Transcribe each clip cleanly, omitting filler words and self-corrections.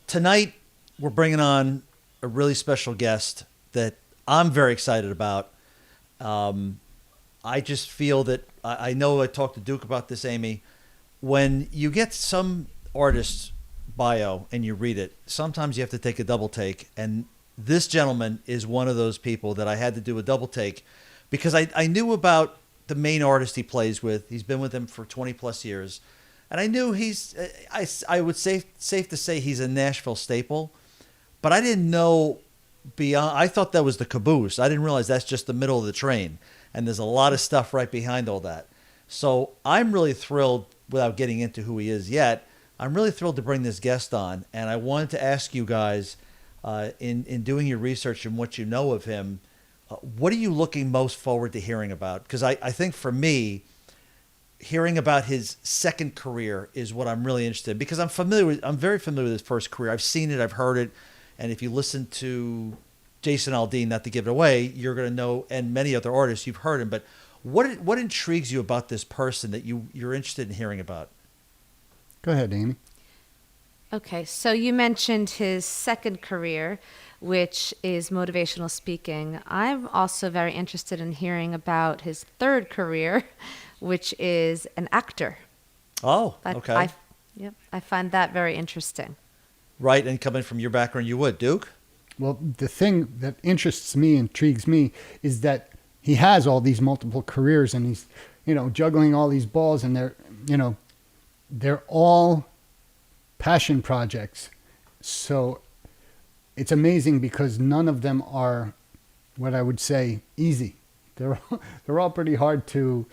tonight we're bringing on a really special guest that I'm very excited about. I just feel that I know I talked to Duke about this, Amy. When you get some artist's bio and you read it, sometimes you have to take a double take. And this gentleman is one of those people that I had to do a double take because I knew about the main artist he plays with. He's been with him for 20 plus years. And I knew I would safe to say he's a Nashville staple, but I didn't know beyond. I thought that was the caboose. I didn't realize that's just the middle of the train. And there's a lot of stuff right behind all that. So I'm really thrilled, without getting into who he is yet, I'm really thrilled to bring this guest on. And I wanted to ask you guys, in doing your research and what you know of him, what are you looking most forward to hearing about? Because I think for me, hearing about his second career is what I'm really interested in, because I'm very familiar with his first career. I've seen it, I've heard it. And if you listen to Jason Aldean, not to give it away, you're going to know, and many other artists, you've heard him. But what intrigues you about this person that you're interested in hearing about? Go ahead, Amy. Okay, so you mentioned his second career, which is motivational speaking. I'm also very interested in hearing about his third career, which is an actor. Oh, okay. I find that very interesting. Right, and coming from your background, you would, Duke? Well, the thing that intrigues me, is that he has all these multiple careers and he's, juggling all these balls, and they're all passion projects. So it's amazing because none of them are what I would say easy. They're all pretty hard to,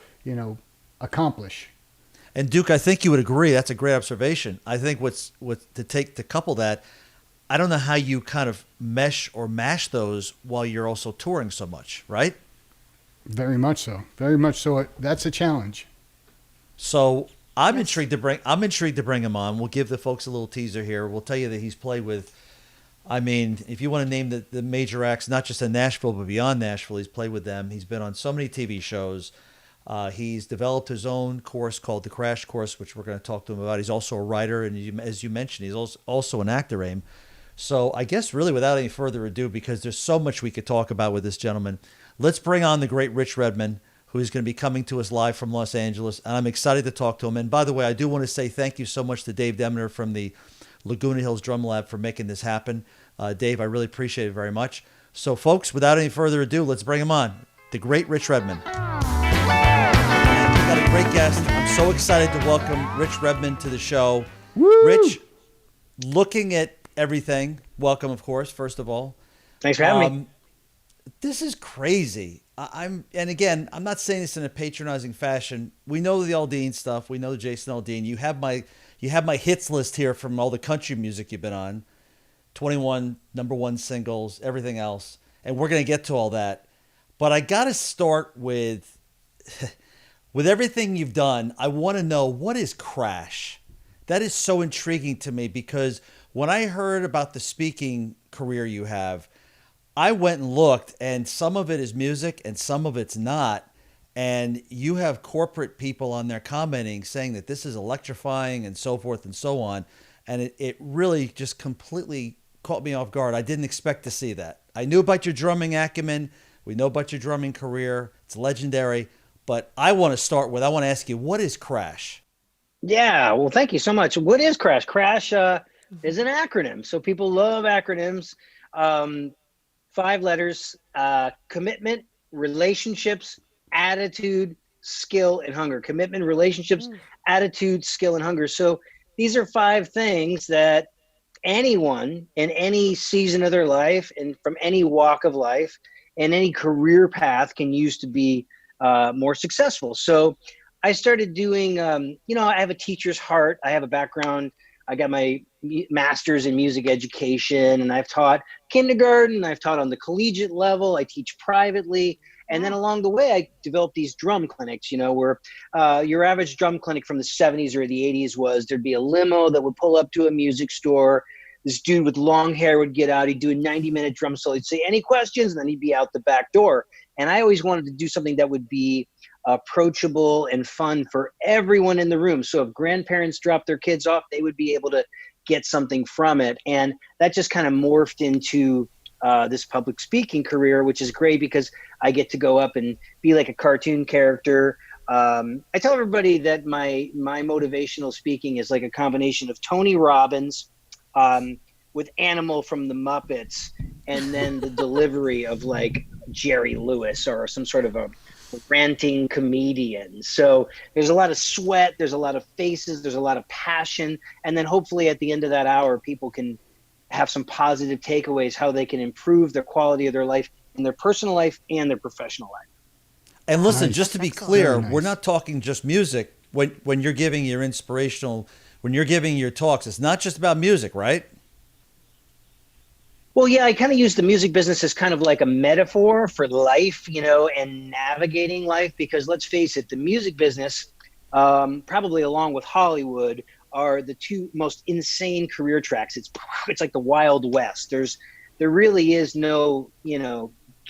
accomplish. And Duke, I think you would agree. That's a great observation. I think what's to couple that, I don't know how you kind of mesh or mash those while you're also touring so much, right? Very much so. Very much so. That's a challenge. So I'm intrigued to bring him on. We'll give the folks a little teaser here. We'll tell you that he's played with, I mean, if you want to name the major acts, not just in Nashville, but beyond Nashville, he's played with them. He's been on so many TV shows. He's developed his own course called the Crash Course, which we're going to talk to him about. He's also a writer, and as you mentioned, he's also an actor, Aim. So I guess really without any further ado, because there's so much we could talk about with this gentleman, let's bring on the great Rich Redmond, who is going to be coming to us live from Los Angeles. And I'm excited to talk to him. And by the way, I do want to say thank you so much to Dave Demeter from the Laguna Hills Drum Lab for making this happen. Dave, I really appreciate it very much. So folks, without any further ado, let's bring him on, the great Rich Redmond. And we've got a great guest. I'm so excited to welcome Rich Redmond to the show. Woo! Rich, looking at everything, welcome, of course, first of all. Thanks for having me. This is crazy. And again, I'm not saying this in a patronizing fashion. We know the Aldean stuff. We know Jason Aldean. You have my hits list here from all the country music you've been on. 21 number one singles, everything else. And we're going to get to all that. But I got to start with everything you've done. I want to know, what is Crash? That is so intriguing to me, because when I heard about the speaking career you have, I went and looked, and some of it is music and some of it's not. And you have corporate people on there commenting, saying that this is electrifying and so forth and so on. And it really just completely caught me off guard. I didn't expect to see that. I knew about your drumming acumen. We know about your drumming career. It's legendary. But I want to ask you, what is Crash? Yeah, well, thank you so much. What is Crash? Crash is an acronym. So people love acronyms. 5 letters: commitment, relationships, attitude, skill, and hunger. Commitment, relationships, attitude, skill, and hunger. So these are 5 things that anyone in any season of their life and from any walk of life and any career path can use to be more successful. So I started doing, I have a teacher's heart. I have a background. I got my master's in music education, and I've taught kindergarten. I've taught on the collegiate level. I teach privately. And then along the way, I developed these drum clinics, where your average drum clinic from the 70s or the 80s was there'd be a limo that would pull up to a music store. This dude with long hair would get out. He'd do a 90-minute drum solo. He'd say, "Any questions?" And then he'd be out the back door. And I always wanted to do something that would be approachable and fun for everyone in the room. So if grandparents dropped their kids off, they would be able to get something from it. And that just kind of morphed into this public speaking career, which is great because I get to go up and be like a cartoon character. I tell everybody that my motivational speaking is like a combination of Tony Robbins with Animal from the Muppets, and then the delivery of like Jerry Lewis or some sort of a ranting comedian. So there's a lot of sweat, there's a lot of faces, there's a lot of passion, and then hopefully at the end of that hour, people can have some positive takeaways, how they can improve their quality of their life in their personal life and their professional life. And listen, Nice. just to be That's clear, nice. we're not talking just music. When you're giving your inspirational, when you're giving your talks, it's not just about music, right? Well, yeah, I kind of use the music business as kind of like a metaphor for life, and navigating life, because let's face it, the music business, probably along with Hollywood, are the two most insane career tracks. It's like the Wild West. There really is no,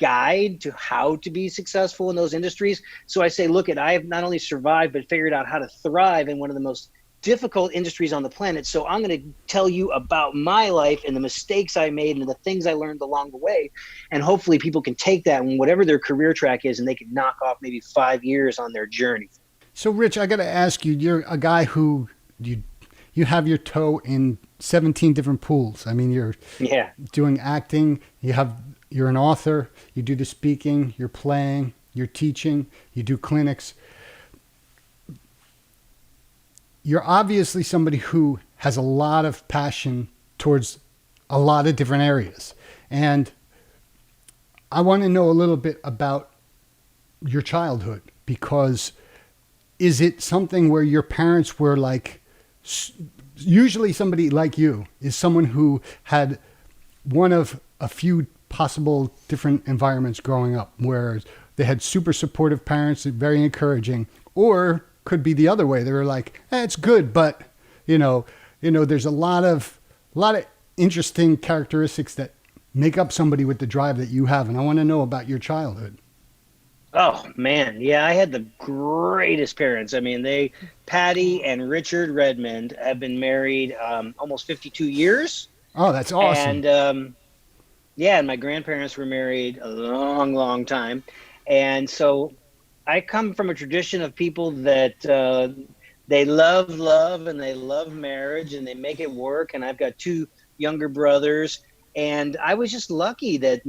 guide to how to be successful in those industries. So I say, look, I have not only survived, but figured out how to thrive in one of the most difficult industries on the planet. So I'm going to tell you about my life and the mistakes I made and the things I learned along the way. And hopefully people can take that and whatever their career track is, and they can knock off maybe 5 years on their journey. So, Rich, I got to ask you, you're a guy who you have your toe in 17 different pools. I mean, you're doing acting, you're an author, you do the speaking, you're playing, you're teaching, you do clinics. You're obviously somebody who has a lot of passion towards a lot of different areas. And I want to know a little bit about your childhood, because is it something where your parents were like, usually somebody like you is someone who had one of a few possible different environments growing up, where they had super supportive parents, very encouraging, or could be the other way. They were like, it's good, but there's a lot of interesting characteristics that make up somebody with the drive that you have. And I want to know about your childhood. Oh man. Yeah. I had the greatest parents. I mean, Patty and Richard Redmond have been married, almost 52 years. Oh, that's awesome. And, and my grandparents were married a long, long time. And so I come from a tradition of people that they love love and they love marriage and they make it work. And I've got 2 younger brothers, and I was just lucky that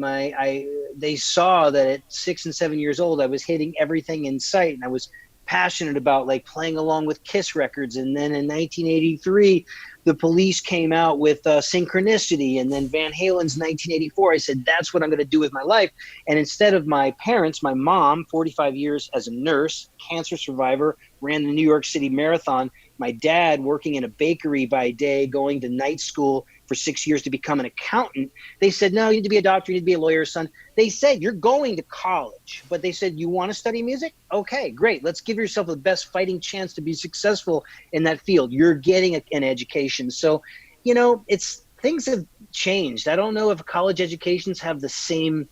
they saw that at 6 and 7 years old I was hitting everything in sight, and I was passionate about like playing along with Kiss records. And then in 1983, the Police came out with Synchronicity, and then Van Halen's 1984. I said, that's what I'm going to do with my life. And instead of my parents, my mom, 45 years as a nurse, cancer survivor, ran the New York City Marathon. My dad working in a bakery by day, going to night school for 6 years to become an accountant. They said, no, you need to be a doctor, you need to be a lawyer, son. They said, you're going to college. But they said, you want to study music? Okay, great. Let's give yourself the best fighting chance to be successful in that field. You're getting an education. So, things have changed. I don't know if college educations have the same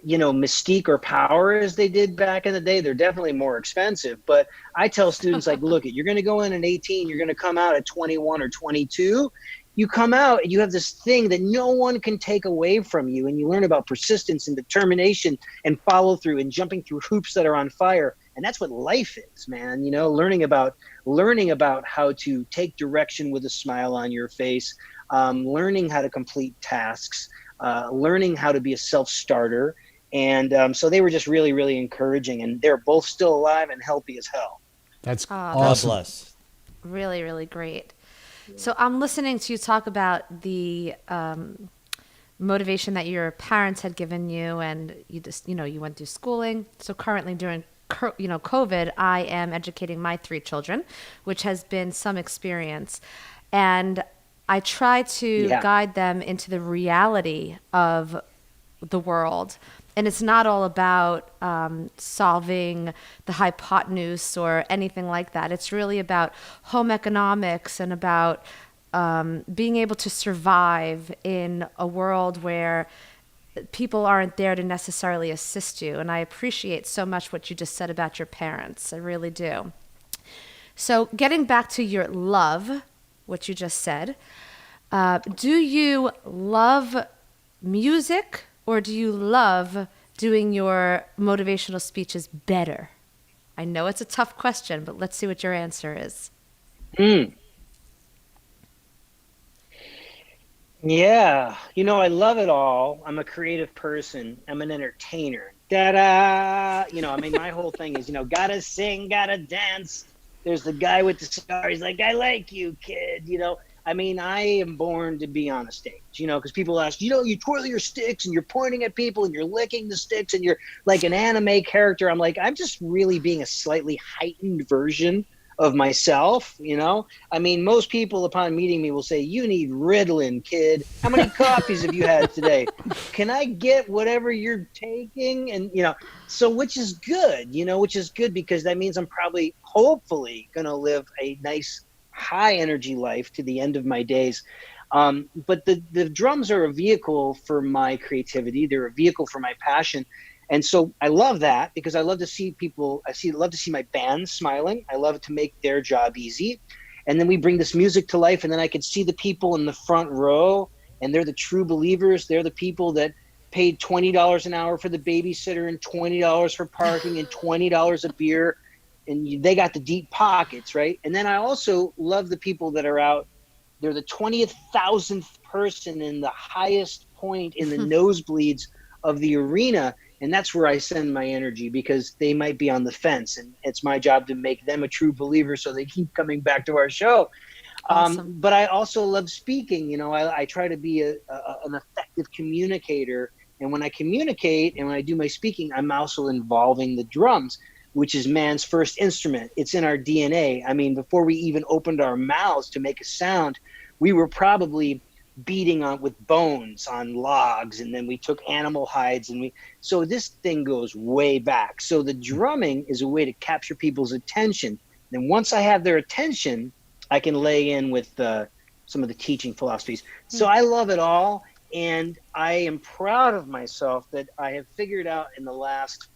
mystique or power as they did back in the day. They're definitely more expensive. But I tell students, like, look, you're going to go in at 18, you're going to come out at 21 or 22. You come out and you have this thing that no one can take away from you. And you learn about persistence and determination and follow through and jumping through hoops that are on fire. And that's what life is, man. Learning about how to take direction with a smile on your face, learning how to complete tasks, learning how to be a self-starter. And so they were just really, really encouraging, and they're both still alive and healthy as hell. That's God awesome. bless. Really, really great. So I'm listening to you talk about the motivation that your parents had given you, and you just, you went through schooling. So currently during, COVID, I am educating my 3 children, which has been some experience. And I try to guide them into the reality of the world. And it's not all about solving the hypotenuse or anything like that. It's really about home economics and about being able to survive in a world where people aren't there to necessarily assist you. And I appreciate so much what you just said about your parents. I really do. So getting back to your love what you just said. Do you love music, or do you love doing your motivational speeches better? I know it's a tough question, but let's see what your answer is. Yeah, I love it all. I'm a creative person. I'm an entertainer. Da-da! My whole thing is, gotta sing, gotta dance. There's the guy with the cigar. He's like, I like you, kid. I am born to be on a stage, because people ask, you twirl your sticks and you're pointing at people and you're licking the sticks and you're like an anime character. I'm like, I'm just really being a slightly heightened version of myself. Most people upon meeting me will say, you need Ritalin, kid. How many coffees have you had today? Can I get whatever you're taking? And, so which is good, because that means I'm probably, hopefully, going to live a nice, high energy life to the end of my days. But the drums are a vehicle for my creativity. They're a vehicle for my passion. And so I love that, because I love to see people, love to see my band smiling. I love to make their job easy. And then we bring this music to life, and then I can see the people in the front row, and they're the true believers. They're the people that paid $20 an hour for the babysitter and $20 for parking and $20 a beer. And they got the deep pockets, right? And then I also love the people that are out. They're the 20,000th person in the highest point in the nosebleeds of the arena. And that's where I send my energy, because they might be on the fence, and it's my job to make them a true believer so they keep coming back to our show. Awesome. But I also love speaking. I try to be an effective communicator. And when I communicate and when I do my speaking, I'm also involving the drums, which is man's first instrument. It's in our DNA. Before we even opened our mouths to make a sound, we were probably beating on with bones on logs, and then we took animal hides, so this thing goes way back. So the drumming is a way to capture people's attention. Then once I have their attention, I can lay in with some of the teaching philosophies. So I love it all, and I am proud of myself that I have figured out in the last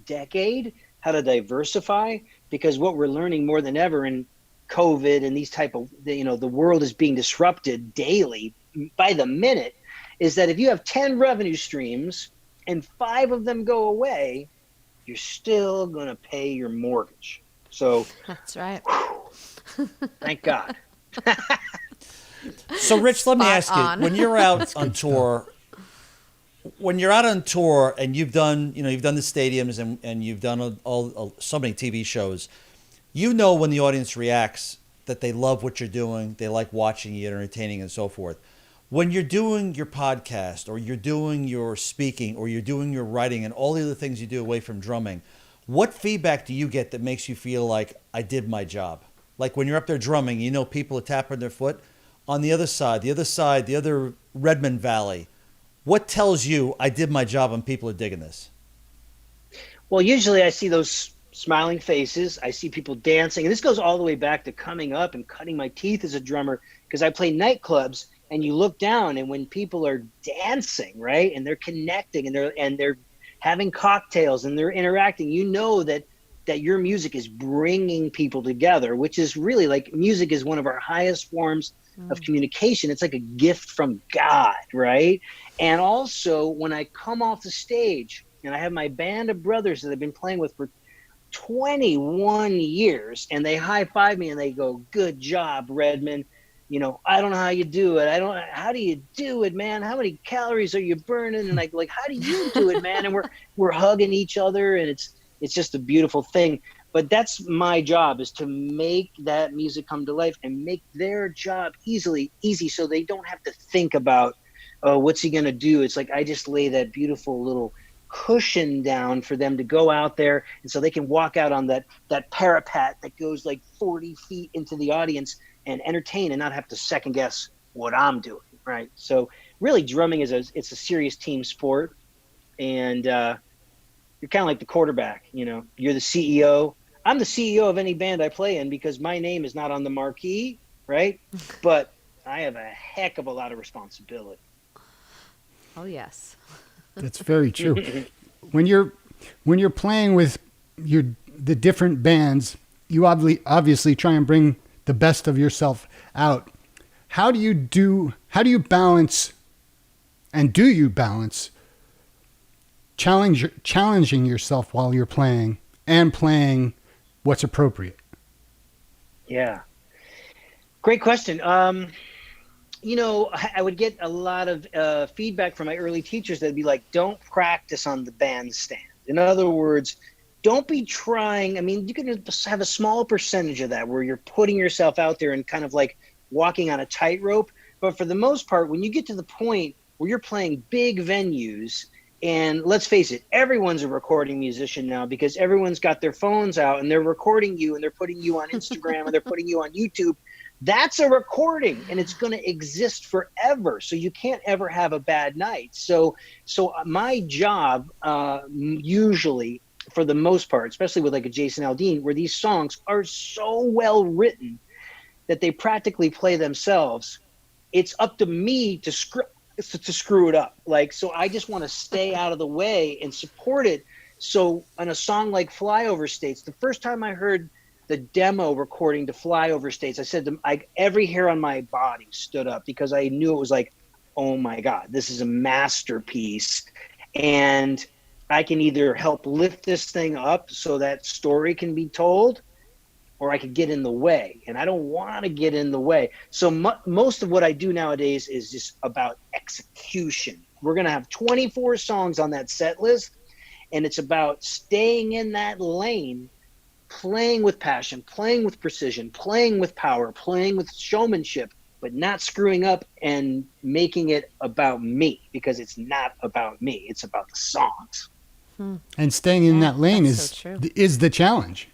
decade how to diversify, because what we're learning more than ever in COVID and these type of, the world is being disrupted daily by the minute, is that if you have 10 revenue streams and 5 of them go away, you're still going to pay your mortgage. So That's right. Thank God. So Rich, let me ask you, on. when you're out on tour, and you've done the stadiums and you've done so many TV shows, when the audience reacts that they love what you're doing, they like watching you, entertaining, and so forth. When you're doing your podcast, or you're doing your speaking, or you're doing your writing, and all the other things you do away from drumming, what feedback do you get that makes you feel like I did my job? Like when you're up there drumming, people are tapping their foot. On the other side, the other Redmond Valley, what tells you I did my job and people are digging this? Well, usually I see those smiling faces. I see people dancing. And this goes all the way back to coming up and cutting my teeth as a drummer, because I play nightclubs, and you look down, and when people are dancing, right, and they're connecting, and they're having cocktails and they're interacting, that your music is bringing people together, which is really, like, music is one of our highest forms of communication. It's like a gift from God, right? And also when I come off the stage and I have my band of brothers that I've been playing with for 21 years, and they high five me and they go, good job, Redmond. I don't know how you do it. How do you do it, man? How many calories are you burning? And like, how do you do it, man? And we're hugging each other, and it's just a beautiful thing. But that's my job, is to make that music come to life and make their job easy, so they don't have to think about, oh, what's he going to do? It's like I just lay that beautiful little cushion down for them to go out there, and so they can walk out on that parapet that goes like 40 feet into the audience and entertain and not have to second guess what I'm doing, right? So really, drumming is it's a serious team sport, and you're kind of like the quarterback. You're the CEO. I'm the CEO of any band I play in, because my name is not on the marquee, right? But I have a heck of a lot of responsibility. Oh, yes. That's very true. When you're playing with the different bands, you obviously try and bring the best of yourself out. how do you balance, and do you balance challenging yourself while you're playing and playing what's appropriate? Yeah. Great question. I would get a lot of feedback from my early teachers that'd be like, don't practice on the bandstand. In other words, don't be trying. I mean, you can have a small percentage of that where you're putting yourself out there and kind of like walking on a tightrope. But for the most part, when you get to the point where you're playing big venues, and let's face it, everyone's a recording musician now because everyone's got their phones out and they're recording you and they're putting you on Instagram and they're putting you on YouTube. That's a recording and it's going to exist forever. So you can't ever have a bad night. So my job, usually for the most part, especially with like a Jason Aldean, where these songs are so well written that they practically play themselves, it's up to me to screw it up. Like, so I just want to stay out of the way and support it. So on a song like Flyover States, the first time I heard the demo recording to Flyover States, I said every hair on my body stood up because I knew it was like, oh my God, this is a masterpiece. And I can either help lift this thing up so that story can be told, or I could get in the way, and I don't want to get in the way. So most of what I do nowadays is just about execution. We're going to have 24 songs on that set list, and it's about staying in that lane, playing with passion, playing with precision, playing with power, playing with showmanship, but not screwing up and making it about me, because it's not about me. It's about the songs. And staying in that lane is the challenge.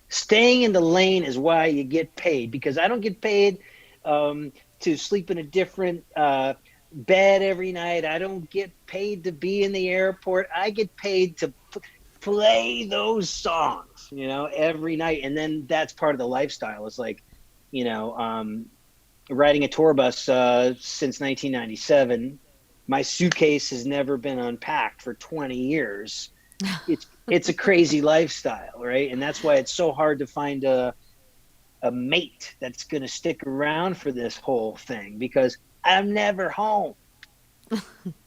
Staying in the lane is why you get paid, because I don't get paid to sleep in a different bed every night. I don't get paid to be in the airport. I get paid to play those songs, every night. And then that's part of the lifestyle. It's like, riding a tour bus since 1997. My suitcase has never been unpacked for 20 years. It's a crazy lifestyle, right? And that's why it's so hard to find a mate that's going to stick around for this whole thing, because I'm never home.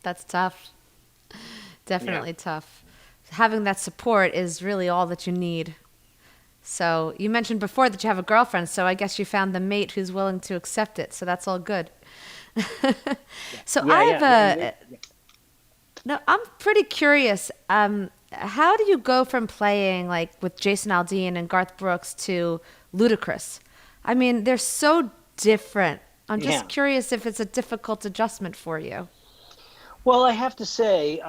That's tough. Definitely tough. Having that support is really all that you need. So you mentioned before that you have a girlfriend, so I guess you found the mate who's willing to accept it. So that's all good. No, I'm pretty curious. How do you go from playing like with Jason Aldean and Garth Brooks to Ludacris? I mean, they're so different. I'm just curious if it's a difficult adjustment for you. Well, I have to say,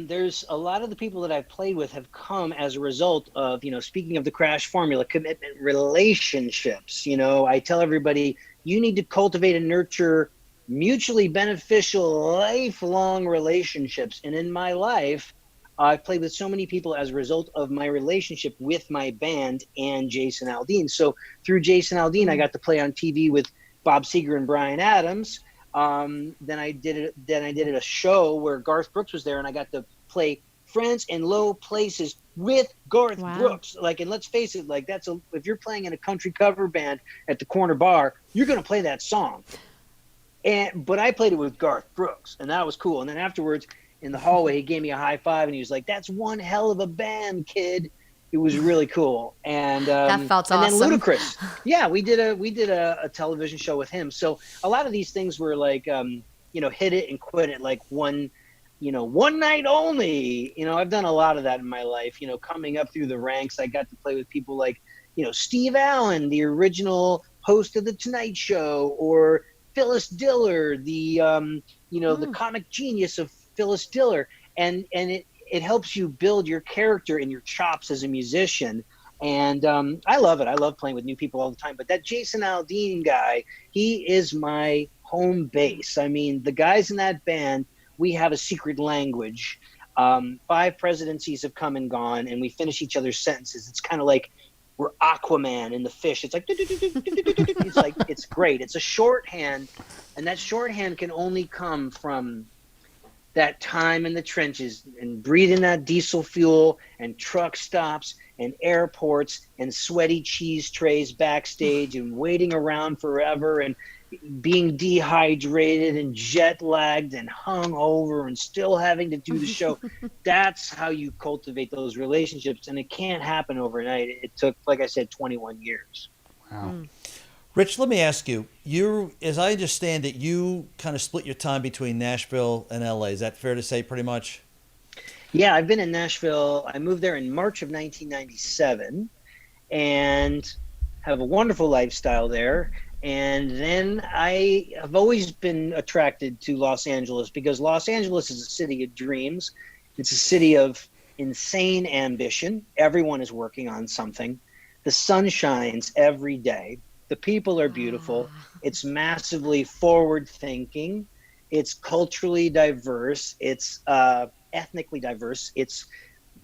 there's a lot of the people that I've played with have come as a result of, speaking of the Crash formula, commitment relationships. I tell everybody, you need to cultivate and nurture mutually beneficial, lifelong relationships. And in my life, I've played with so many people as a result of my relationship with my band and Jason Aldean. So through Jason Aldean, I got to play on TV with Bob Seger and Bryan Adams. Then I did a show where Garth Brooks was there, and I got to play Friends in Low Places with Garth Brooks. And let's face it, if you're playing in a country cover band at the corner bar, you're going to play that song. But I played it with Garth Brooks, and that was cool. And then afterwards, in the hallway, he gave me a high five, and he was like, "That's one hell of a band, kid." It was really cool. And that felt awesome. And then Ludacris, we did a television show with him. So a lot of these things were like, hit it and quit it, like one night only. I've done a lot of that in my life. Coming up through the ranks, I got to play with people like, Steve Allen, the original host of the Tonight Show, or Phyllis Diller, the the comic genius of Phyllis Diller, and it helps you build your character and your chops as a musician. And I love it. I love playing with new people all the time. But that Jason Aldean guy, he is my home base. I mean, the guys in that band, we have a secret language. 5 presidencies have come and gone, and we finish each other's sentences. It's kind of like we're Aquaman in the fish. It's like, it's like, it's great. It's a shorthand, and that shorthand can only come from that time in the trenches and breathing that diesel fuel and truck stops and airports and sweaty cheese trays backstage and waiting around forever and being dehydrated and jet lagged and hung over and still having to do the show. That's how you cultivate those relationships. And it can't happen overnight. It took, like I said, 21 years. Wow. Rich, let me ask you, as I understand it, you kind of split your time between Nashville and LA. Is that fair to say pretty much? Yeah, I've been in Nashville. I moved there in March of 1997 and have a wonderful lifestyle there. And then I have always been attracted to Los Angeles because Los Angeles is a city of dreams. It's a city of insane ambition. Everyone is working on something. The sun shines every day. The people are beautiful. It's massively forward thinking. It's culturally diverse. It's ethnically diverse. It's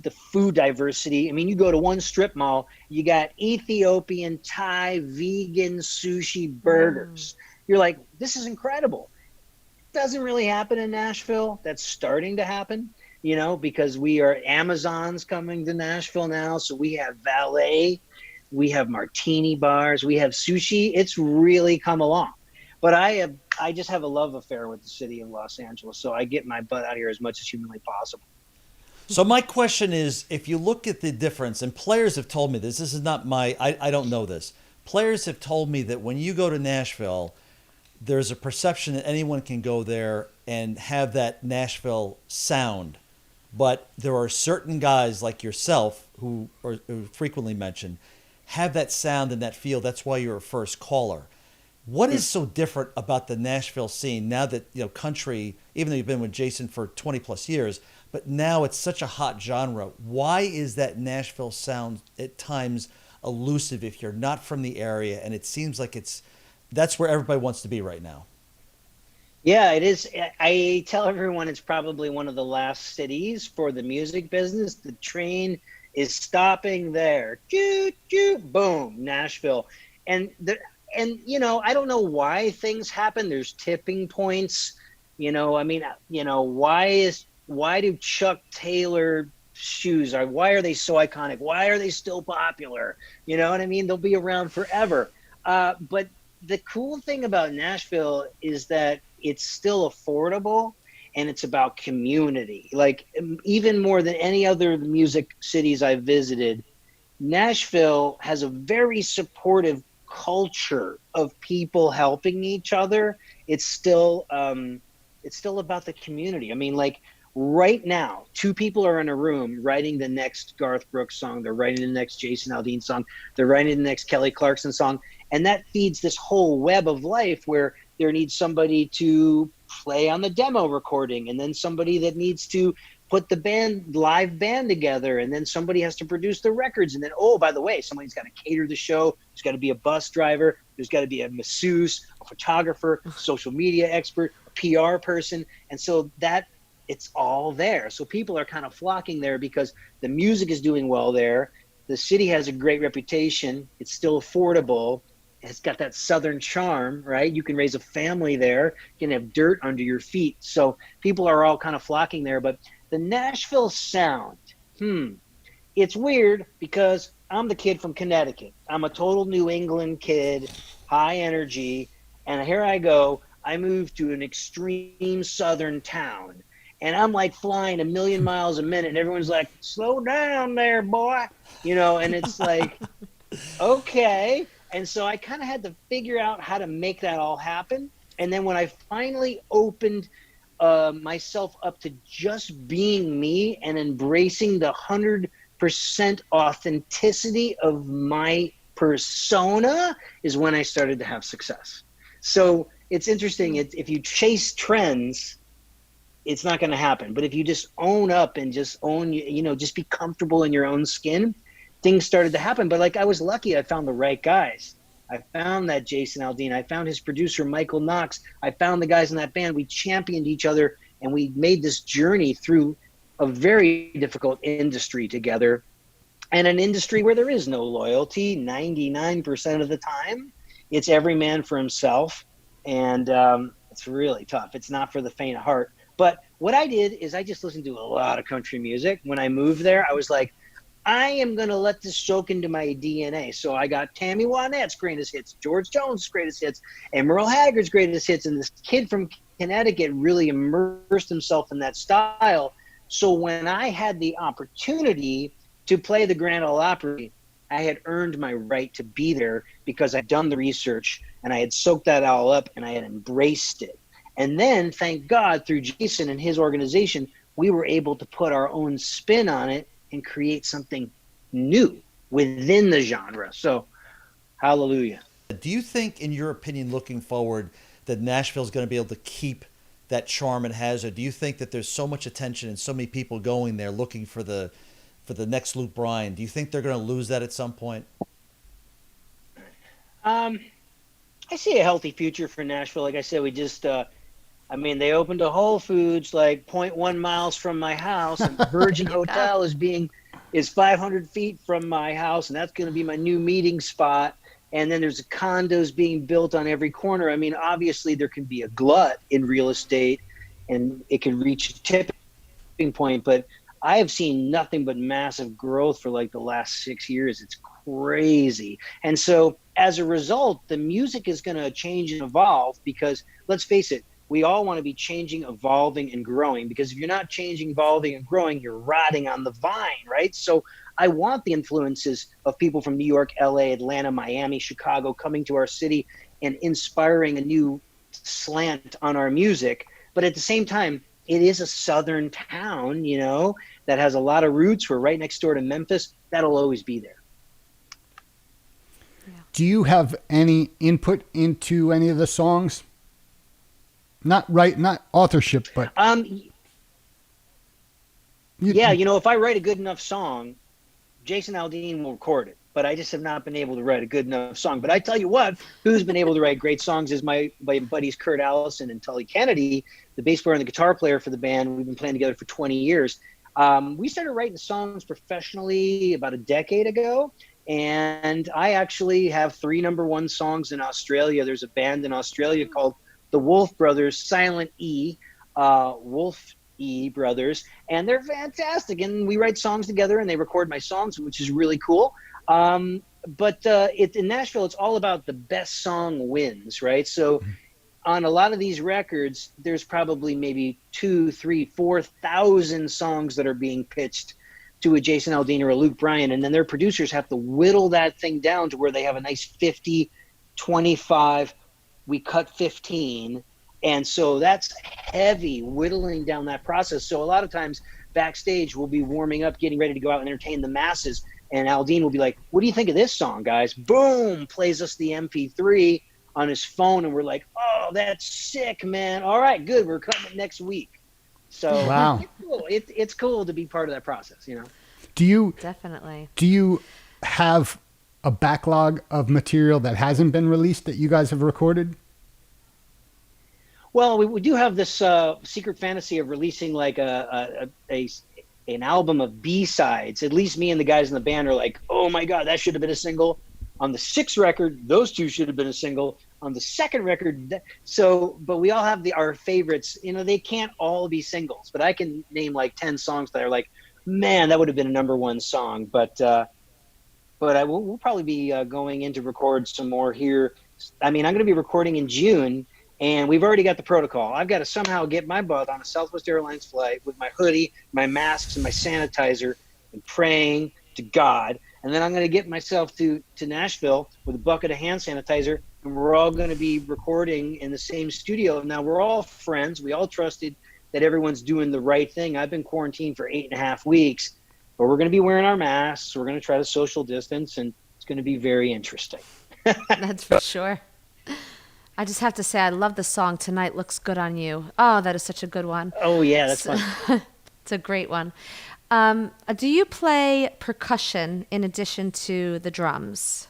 the food diversity. I mean, you go to one strip mall, you got Ethiopian, Thai, vegan, sushi, burgers. You're like, this is incredible. Doesn't really happen in Nashville. That's starting to happen, you know, because we are Amazons coming to Nashville now. So we have valet, we have martini bars, we have sushi. It's really come along. But I just have a love affair with the city of Los Angeles. So I get my butt out here as much as humanly possible. So my question is, if you look at the difference, and players have told me this is not I don't know this. Players have told me that when you go to Nashville, there's a perception that anyone can go there and have that Nashville sound. But there are certain guys like yourself who are frequently mentioned, have that sound and that feel. That's why you're a first caller. What is so different about the Nashville scene now that, you know, country, even though you've been with Jason for 20 plus years, but now it's such a hot genre. Why is that Nashville sound at times elusive if you're not from the area? And it seems like that's where everybody wants to be right now. Yeah, it is. I tell everyone it's probably one of the last cities for the music business. The train is stopping there. Choo, choo, boom, Nashville. And you know, I don't know why things happen. There's tipping points. You know, I mean, you know, why do Chuck Taylor shoes why are they so iconic? Why are they still popular? You know what I mean? They'll be around forever. But the cool thing about Nashville is that it's still affordable and it's about community. Like, even more than any other music cities I've visited, Nashville has a very supportive culture of people helping each other. It's still about the community. I mean, like, right now, two people are in a room writing the next Garth Brooks song. They're writing the next Jason Aldean song. They're writing the next Kelly Clarkson song. And that feeds this whole web of life where there needs somebody to play on the demo recording, and then somebody that needs to put the live band together, and then somebody has to produce the records. And then, oh, by the way, somebody's got to cater the show. There's got to be a bus driver. There's got to be a masseuse, a photographer, social media expert, a PR person. And so it's all there. So people are kind of flocking there because the music is doing well there. The city has a great reputation. It's still affordable. It's got that Southern charm, right? You can raise a family there. You can have dirt under your feet. So people are all kind of flocking there. But the Nashville sound, it's weird because I'm the kid from Connecticut. I'm a total New England kid, high energy. And here I go. I moved to an extreme Southern town. And I'm like flying 1,000,000 miles a minute. And everyone's like, slow down there, boy. You know, and it's like, okay. And so I kind of had to figure out how to make that all happen. And then when I finally opened myself up to just being me and embracing the 100% authenticity of my persona is when I started to have success. So it's interesting. If you chase trends, it's not going to happen. But if you just own up and just just be comfortable in your own skin, things started to happen. But like, I was lucky. I found the right guys. I found that Jason Aldean. I found his producer, Michael Knox. I found the guys in that band. We championed each other, and we made this journey through a very difficult industry together, and an industry where there is no loyalty 99% of the time. It's every man for himself, and it's really tough. It's not for the faint of heart. But what I did is I just listened to a lot of country music. When I moved there, I was like, I am going to let this soak into my DNA. So I got Tammy Wynette's greatest hits, George Jones' greatest hits, and Merle Haggard's greatest hits. And this kid from Connecticut really immersed himself in that style. So when I had the opportunity to play the Grand Ole Opry, I had earned my right to be there because I'd done the research and I had soaked that all up and I had embraced it. And then, thank God, through Jason and his organization, we were able to put our own spin on it and create something new within the genre. So, hallelujah. Do you think, in your opinion, looking forward, that Nashville is going to be able to keep that charm it has, or do you think that there's so much attention and so many people going there looking for the next Luke Bryan? Do you think they're going to lose that at some point? I see a healthy future for Nashville. Like I said, we just, they opened a Whole Foods like 0.1 miles from my house, and Virgin Hotel is 500 feet from my house, and that's going to be my new meeting spot. And then there's condos being built on every corner. I mean, obviously there can be a glut in real estate, and it can reach a tipping point. But I have seen nothing but massive growth for like the last 6 years. It's crazy. And so as a result, the music is going to change and evolve because, let's face it, we all want to be changing, evolving, and growing, because if you're not changing, evolving, and growing, you're rotting on the vine, right? So I want the influences of people from New York, LA, Atlanta, Miami, Chicago coming to our city and inspiring a new slant on our music. But at the same time, it is a southern town, that has a lot of roots. We're right next door to Memphis. That'll always be there. Do you have any input into any of the songs? Not authorship, but if I write a good enough song, Jason Aldean will record it. But I just have not been able to write a good enough song. But I tell you what, who's been able to write great songs is my buddies Kurt Allison and Tully Kennedy, the bass player and the guitar player for the band. We've been playing together for 20 years. We started writing songs professionally about a decade ago. And I actually have 3 #1 songs in Australia. There's a band in Australia called the Wolf Brothers, Silent E, Wolf E Brothers, and they're fantastic. And we write songs together, and they record my songs, which is really cool. But in Nashville, it's all about the best song wins, right? So on a lot of these records, there's probably maybe 2,000, 3,000, 4,000 songs that are being pitched to a Jason Aldean or a Luke Bryan, and then their producers have to whittle that thing down to where they have a nice 50, 25, we cut 15. And so that's heavy, whittling down that process. So a lot of times backstage we'll be warming up, getting ready to go out and entertain the masses. And Aldean will be like, what do you think of this song, guys? Boom, plays us the MP3 on his phone. And we're like, oh, that's sick, man. All right, good. We're cutting it next week. So wow. It's cool to be part of that process, Definitely. Do you have a backlog of material that hasn't been released that you guys have recorded? Well, we do have this secret fantasy of releasing like an album of B-sides. At least me and the guys in the band are like, oh my God, that should have been a single. On the 6th record, those 2 should have been a single. On the 2nd record, but we all have our favorites. They can't all be singles, but I can name like 10 songs that are like, man, that would have been a #1 song. But we'll probably be going in to record some more here. I'm going to be recording in June, and we've already got the protocol. I've got to somehow get my butt on a Southwest Airlines flight with my hoodie, my masks, and my sanitizer, and praying to God. And then I'm going to get myself to Nashville with a bucket of hand sanitizer, and we're all going to be recording in the same studio. Now, we're all friends. We all trusted that everyone's doing the right thing. I've been quarantined for 8.5 weeks, but we're going to be wearing our masks. We're going to try to social distance, and it's going to be very interesting. That's for sure. I just have to say, I love the song Tonight Looks Good on You. Oh, that is such a good one. Oh, yeah, that's fun. It's a great one. Do you play percussion in addition to the drums?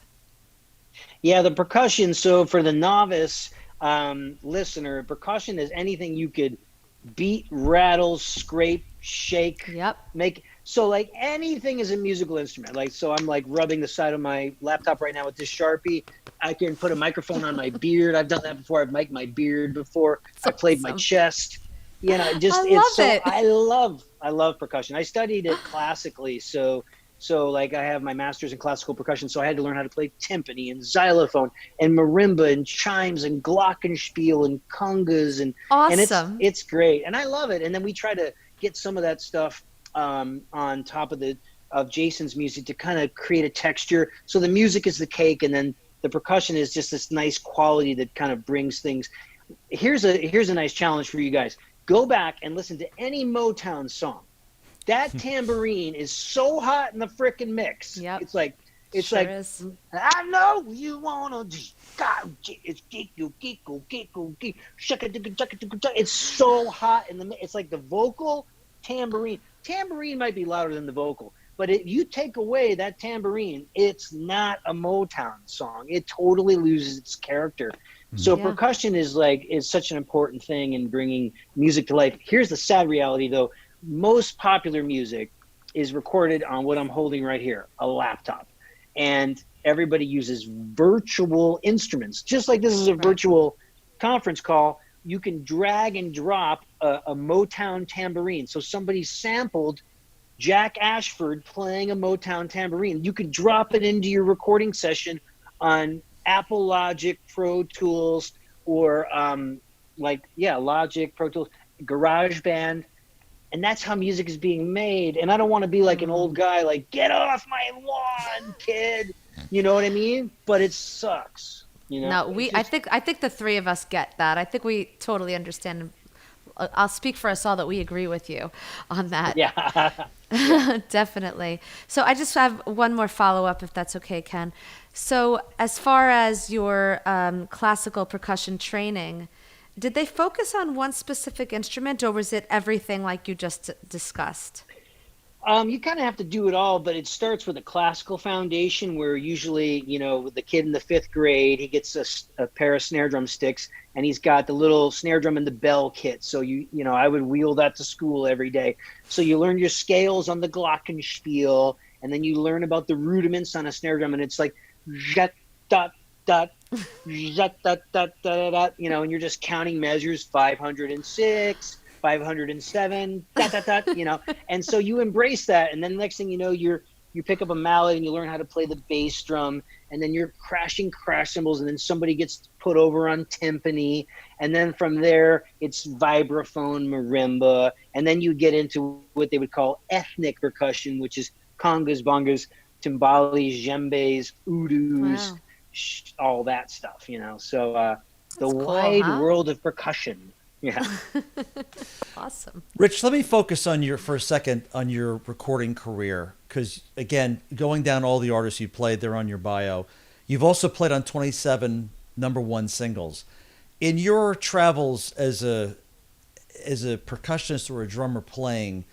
Yeah, the percussion. So for the novice listener, percussion is anything you could beat, rattle, scrape, shake, make. So like anything is a musical instrument. Like, so I'm like rubbing the side of my laptop right now with this Sharpie. I can put a microphone on my beard. I've done that before. I've mic'd my beard before. I played my chest. You know, just I it's love so it. I love percussion. I studied it classically, so like I have my master's in classical percussion, so I had to learn how to play timpani and xylophone and marimba and chimes and glockenspiel and congas and Awesome. it's great and I love it. And then we try to get some of that stuff on top of Jason's music to kind of create a texture. So the music is the cake, and then the percussion is just this nice quality that kind of brings things. Here's a nice challenge for you guys. Go back and listen to any Motown song. That tambourine is so hot in the frickin' mix. Yep. It's Sure like is. I know you wanna God, it's giggle giggle giggle giggle shaka digga shaka digga. It's so hot in the mix. It's like the vocal tambourine. Tambourine might be louder than the vocal, but if you take away that tambourine, it's not a Motown song. It totally loses its character. So Yeah. percussion is such an important thing in bringing music to life. Here's the sad reality, though. Most popular music is recorded on what I'm holding right here, a laptop. And everybody uses virtual instruments. Just like this is a virtual conference call, you can drag and drop a Motown tambourine. So somebody sampled Jack Ashford playing a Motown tambourine. You could drop it into your recording session on Apple Logic, Pro Tools, or Logic, Pro Tools, GarageBand. And that's how music is being made. And I don't want to be like an old guy, like, get off my lawn, kid. You know what I mean? But it sucks. You know? No, I think the three of us get that. I think we totally understand. I'll speak for us all that we agree with you on that. Yeah. Definitely. So I just have one more follow-up, if that's okay, Ken. So as far as your classical percussion training, did they focus on one specific instrument, or was it everything like you just discussed? You kind of have to do it all, but it starts with a classical foundation where usually, you know, the kid in the 5th grade, he gets a pair of snare drum sticks and he's got the little snare drum and the bell kit. So, you know, I would wheel that to school every day. So you learn your scales on the glockenspiel, and then you learn about the rudiments on a snare drum, and it's like, zhat, dot, dot, zhat, dot, dot, dot, dot, you know, and you're just counting measures, 506, 507, dot, dot, dot, you know, and so you embrace that. And then the next thing you know, you pick up a mallet and you learn how to play the bass drum, and then you're crashing crash cymbals, and then somebody gets put over on timpani. And then from there, it's vibraphone, marimba. And then you get into what they would call ethnic percussion, which is congas, bongas, timbales, djembes, udus, all that stuff, you know. So the wide world of percussion. Yeah. Awesome. Rich, let me focus on for a second on your recording career, because again, going down all the artists you played, they're on your bio. You've also played on 27 #1 singles. In your travels as a percussionist or a drummer playing,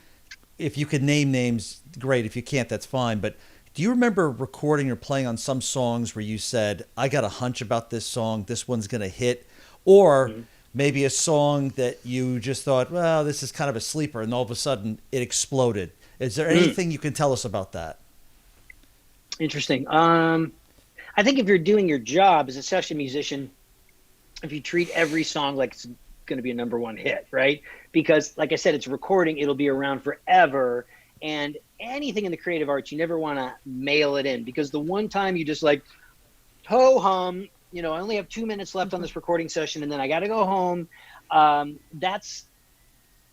if you could name names, great. If you can't, that's fine. But do you remember recording or playing on some songs where you said, I got a hunch about this song, this one's going to hit? Or maybe a song that you just thought, well, this is kind of a sleeper, and all of a sudden it exploded. Is there anything you can tell us about that? Interesting. I think if you're doing your job as a session musician, if you treat every song like it's going to be a #1 hit, right? Because like I said, it's recording, it'll be around forever. And anything in the creative arts, you never want to mail it in, because the one time you just like, ho hum, you know, I only have 2 minutes left on this recording session, and then I got to go home. That's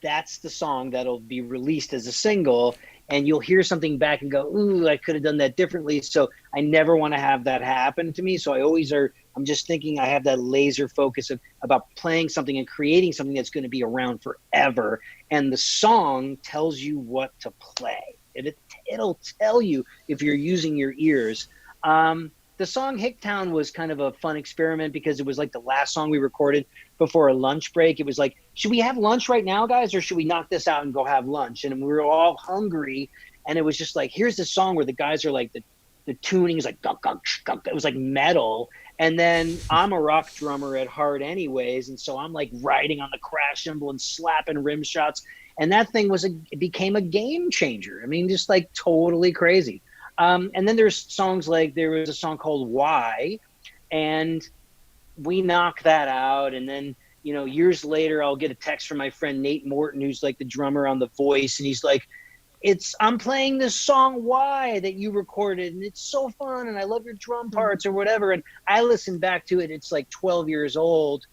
the song that'll be released as a single, and you'll hear something back and go, ooh, I could have done that differently. So I never want to have that happen to me. So I'm just thinking I have that laser focus about playing something and creating something that's going to be around forever. And the song tells you what to play. It'll tell you if you're using your ears. The song Hicktown was kind of a fun experiment because it was like the last song we recorded before a lunch break. It was like, should we have lunch right now, guys, or should we knock this out and go have lunch? And we were all hungry, and it was just like, here's this song where the guys are like, the tuning is like, gunk, gunk, gunk. It was like metal. And then I'm a rock drummer at heart anyways, and so I'm like riding on the crash cymbal and slapping rim shots. And that thing it became a game changer. I mean, just like totally crazy. And then there's songs like, there was a song called Why, and we knocked that out. And then, years later, I'll get a text from my friend Nate Morton, who's like the drummer on The Voice. And he's like, I'm playing this song Why that you recorded, and it's so fun, and I love your drum parts or whatever. And I listen back to it. It's like 12 years old.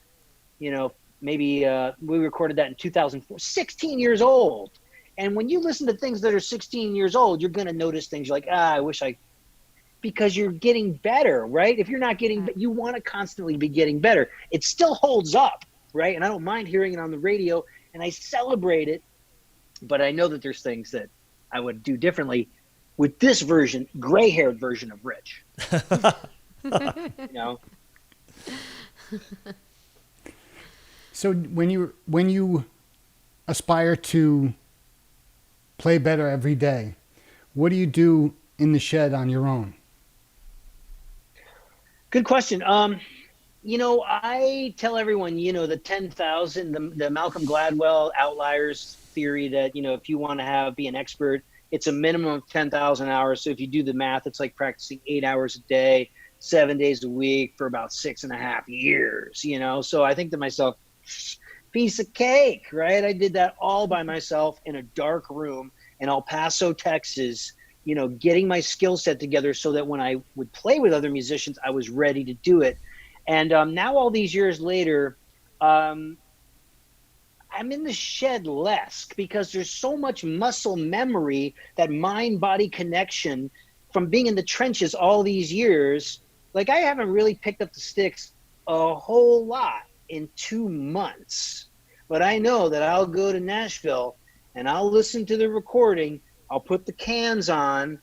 Maybe we recorded that in 2004, 16 years old. And when you listen to things that are 16 years old, you're going to notice things you're like, because you're getting better, right? If you're not getting, you want to constantly be getting better. It still holds up, right? And I don't mind hearing it on the radio, and I celebrate it. But I know that there's things that I would do differently with this version, gray-haired version of Rich. So when you aspire to play better every day, what do you do in the shed on your own? Good question. I tell everyone, the 10,000, the Malcolm Gladwell outliers theory that, if you want to be an expert, it's a minimum of 10,000 hours. So if you do the math, it's like practicing 8 hours a day, 7 days a week for about 6.5 years, So I think to myself, piece of cake, right? I did that all by myself in a dark room in El Paso, Texas, getting my skill set together so that when I would play with other musicians, I was ready to do it. And now all these years later, I'm in the shed less because there's so much muscle memory, that mind-body connection from being in the trenches all these years. Like, I haven't really picked up the sticks a whole lot in 2 months, but I know that I'll go to Nashville and I'll listen to the recording. I'll put the cans on,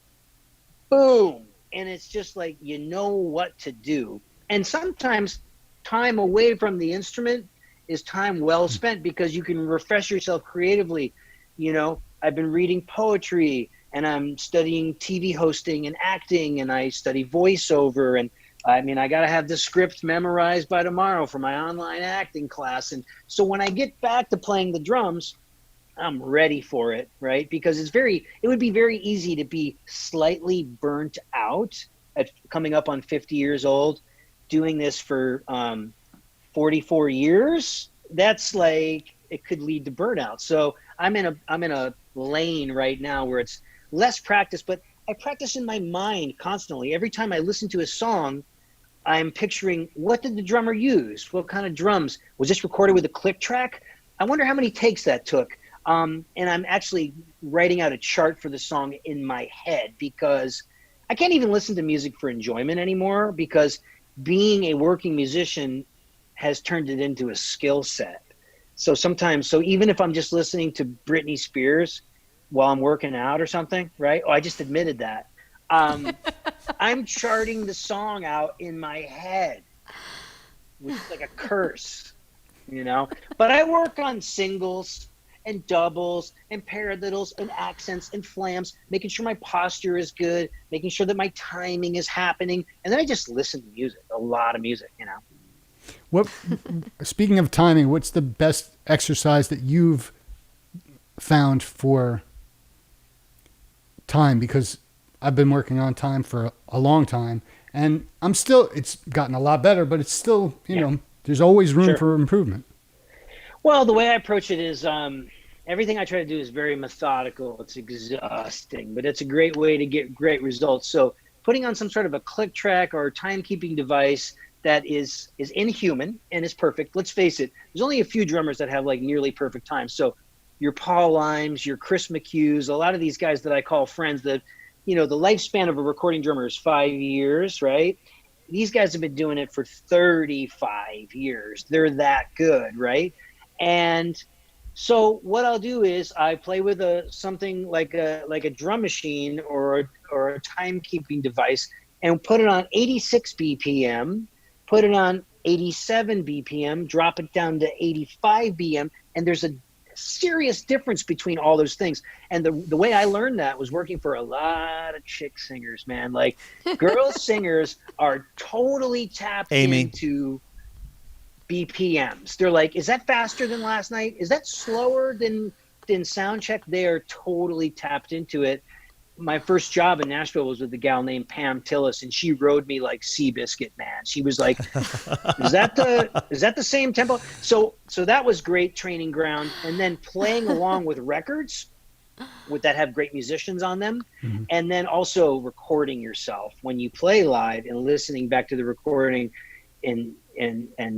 boom. And it's just like, what to do. And sometimes time away from the instrument is time well spent because you can refresh yourself creatively. I've been reading poetry, and I'm studying TV hosting and acting, and I study voiceover. And I got to have the script memorized by tomorrow for my online acting class. And so when I get back to playing the drums, I'm ready for it, right? Because it would be very easy to be slightly burnt out at coming up on 50 years old, doing this for 44 years. That's like, it could lead to burnout. So I'm in a lane right now where it's less practice, but I practice in my mind constantly. Every time I listen to a song, I'm picturing, what did the drummer use? What kind of drums? Was this recorded with a click track? I wonder how many takes that took. And I'm actually writing out a chart for the song in my head, because I can't even listen to music for enjoyment anymore, because being a working musician has turned it into a skill set. So even if I'm just listening to Britney Spears while I'm working out or something, right? Oh, I just admitted that. I'm charting the song out in my head, which is like a curse, But I work on singles and doubles and paradiddles and accents and flams, making sure my posture is good, making sure that my timing is happening. And then I just listen to music, a lot of music, Speaking of timing, what's the best exercise that you've found for time? Because I've been working on time for a long time, and it's gotten a lot better, but it's still, there's always room for improvement. Well, the way I approach it is, everything I try to do is very methodical. It's exhausting, but it's a great way to get great results. So putting on some sort of a click track or timekeeping device that is inhuman and is perfect. Let's face it, there's only a few drummers that have like nearly perfect time. So your Paul Limes, your Chris McHughes, a lot of these guys that I call friends, that, the lifespan of a recording drummer is 5 years, right? These guys have been doing it for 35 years. They're that good, right? And so what I'll do is I play with something like a drum machine or a timekeeping device, and put it on 86 BPM, put it on 87 BPM, drop it down to 85 BPM, and there's a serious difference between all those things. And the way I learned that was working for a lot of chick singers, man. Like, girl singers are totally tapped into BPMs. They're like, is that faster than last night? Is that slower than sound check? They are totally tapped into it. my first job in Nashville was with a gal named Pam Tillis, and she rode me like Seabiscuit, man. She was like, is that the same tempo? So that was great training ground. And then playing along with records that have great musicians on them. Mm-hmm. And then also recording yourself when you play live and listening back to the recording and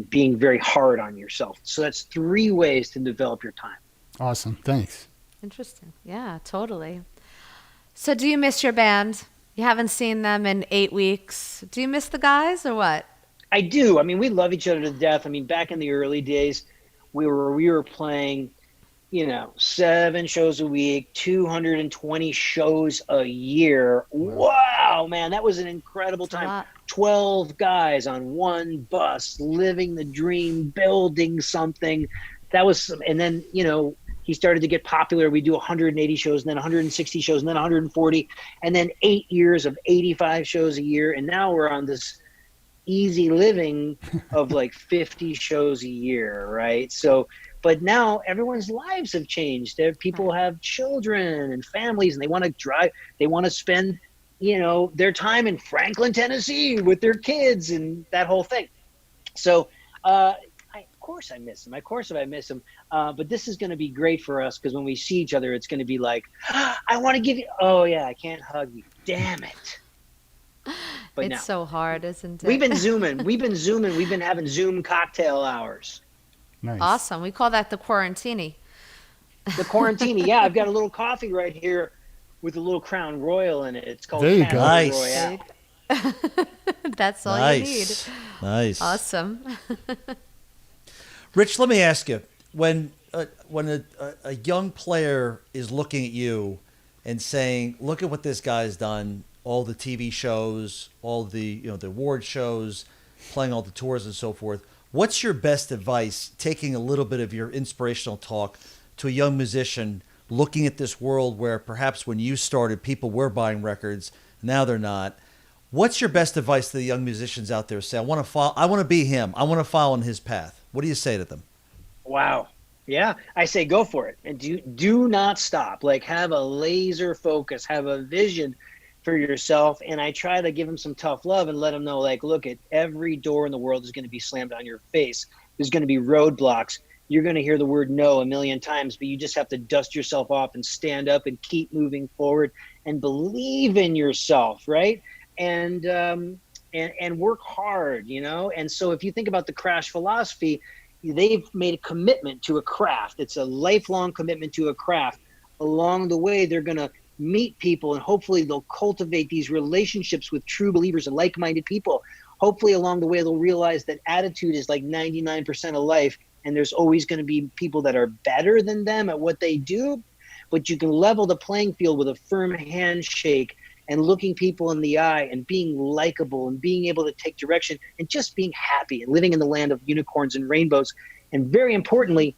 being very hard on yourself. So that's 3 ways to develop your time. Awesome. Thanks. Interesting. Yeah, totally. So do you miss your band? You haven't seen them in 8 weeks. Do you miss the guys or what? I do. I mean, we love each other to death. I mean, back in the early days, we were playing, 7 shows a week, 220 shows a year. Wow, man, that was an incredible time. 12 guys on one bus, living the dream, building something. That was, and then, he started to get popular. We do 180 shows, and then 160 shows, and then 140, and then 8 years of 85 shows a year. And now we're on this easy living of like 50 shows a year, right? So, but now everyone's lives have changed. People have children and families, and they want to drive. They want to spend, their time in Franklin, Tennessee with their kids and that whole thing. So, of course I miss him. Of course I miss him. But this is going to be great for us because when we see each other, it's going to be like, I want to give you. Oh yeah, I can't hug you. Damn it. But it's so hard, isn't it? We've been zooming. We've been having Zoom cocktail hours. Nice. Awesome. We call that the quarantini. The quarantini. Yeah, I've got a little coffee right here with a little Crown Royal in it. It's called there you Crown go. Nice. Royale. That's all Nice. you need. Nice. Awesome. Rich, let me ask you, when a young player is looking at you and saying, look at what this guy's done, all the TV shows, all the the award shows, playing all the tours and so forth, what's your best advice, taking a little bit of your inspirational talk to a young musician looking at this world where perhaps when you started people were buying records, now they're not? What's your best advice to the young musicians out there? Say, I want to be him. I want to follow in his path. What do you say to them? Wow. Yeah. I say go for it. And do not stop. Like, have a laser focus, have a vision for yourself. And I try to give them some tough love and let them know, like, look, at every door in the world is going to be slammed on your face. There's going to be roadblocks. You're going to hear the word no a million times, but you just have to dust yourself off and stand up and keep moving forward and believe in yourself. Right. And work hard, And so if you think about the Crash philosophy, they've made a commitment to a craft. It's a lifelong commitment to a craft. Along the way, they're going to meet people, and hopefully they'll cultivate these relationships with true believers and like-minded people. Hopefully along the way, they'll realize that attitude is like 99% of life, and there's always going to be people that are better than them at what they do, but you can level the playing field with a firm handshake and looking people in the eye and being likable and being able to take direction and just being happy and living in the land of unicorns and rainbows. And very importantly,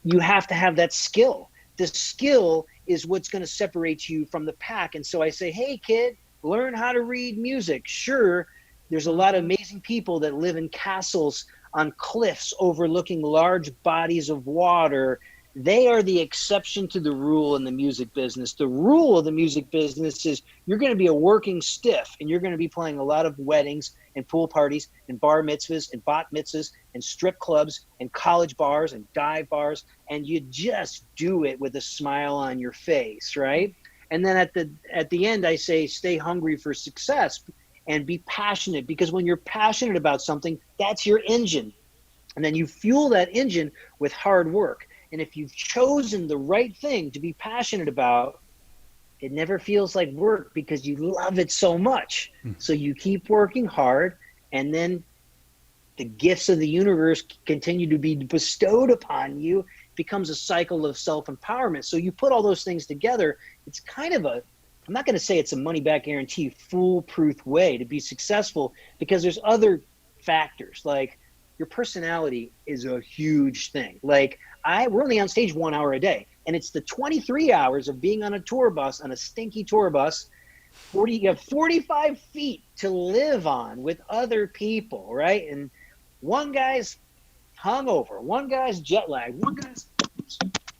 you have to have that skill. The skill is what's going to separate you from the pack. And so I say, hey, kid, learn how to read music. Sure, there's a lot of amazing people that live in castles on cliffs overlooking large bodies of water. They are the exception to the rule in the music business. The rule of the music business is you're going to be a working stiff, and you're going to be playing a lot of weddings and pool parties and bar mitzvahs and bat mitzvahs and strip clubs and college bars and dive bars, and you just do it with a smile on your face, right? And then at the end, I say, stay hungry for success and be passionate, because when you're passionate about something, that's your engine. And then you fuel that engine with hard work. And if you've chosen the right thing to be passionate about, it never feels like work because you love it so much. So you keep working hard, and then the gifts of the universe continue to be bestowed upon you. It becomes a cycle of self-empowerment. So you put all those things together. It's kind of I'm not going to say it's a money-back guarantee, foolproof way to be successful, because there's other factors. Like, your personality is a huge thing. Like, we're only on stage 1 hour a day, and it's the 23 hours of being on a tour bus, on a stinky tour bus. You have 45 feet to live on with other people, right? And one guy's hungover, one guy's jet lagged, one guy's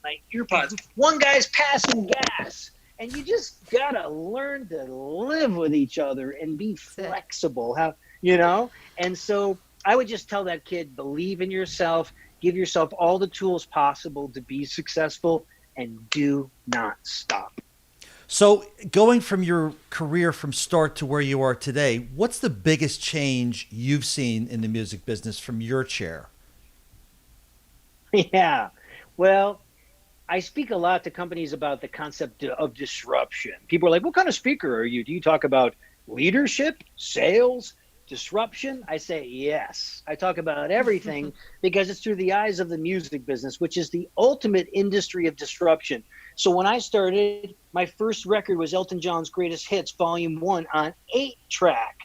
my earpods, one guy's passing gas, And you just gotta learn to live with each other and be That's it. flexible. How, you know? And so I would just tell that kid, believe in yourself, give yourself all the tools possible to be successful, and do not stop. So, going from your career from start to where you are today, what's the biggest change you've seen in the music business from your chair? Yeah. Well, I speak a lot to companies about the concept of disruption. People are like, what kind of speaker are you? Do you talk about leadership, sales, disruption? I say, yes. I talk about everything because it's through the eyes of the music business, which is the ultimate industry of disruption. So when I started, my first record was Elton John's Greatest Hits, Volume 1 on 8-track.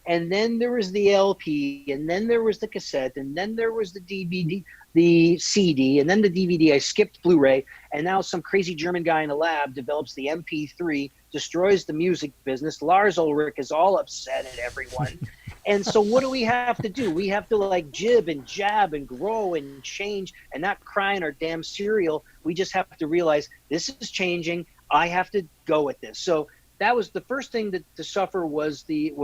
And then there was the LP, and then there was the cassette, and then there was the DVD, the CD, and then the DVD. I skipped Blu-ray, and now some crazy German guy in a lab develops the MP3, destroys the music business. Lars Ulrich is all upset at everyone. And so what do we have to do? We have to like jib and jab and grow and change and not cry in our damn cereal. We just have to realize this is changing. I have to go with this. So that was the first thing to suffer was the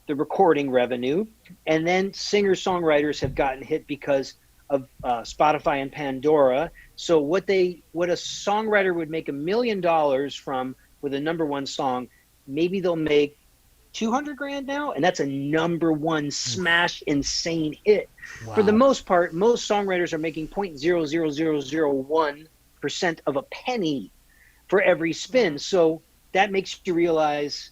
recording revenue, and then singer-songwriters have gotten hit because of Spotify and Pandora. So what a songwriter would make $1 million from with a number one song, maybe they'll make 200 grand now, and that's a number one smash insane hit. Wow. For the most part, most songwriters are making 0.00001% of a penny for every spin. So that makes you realize,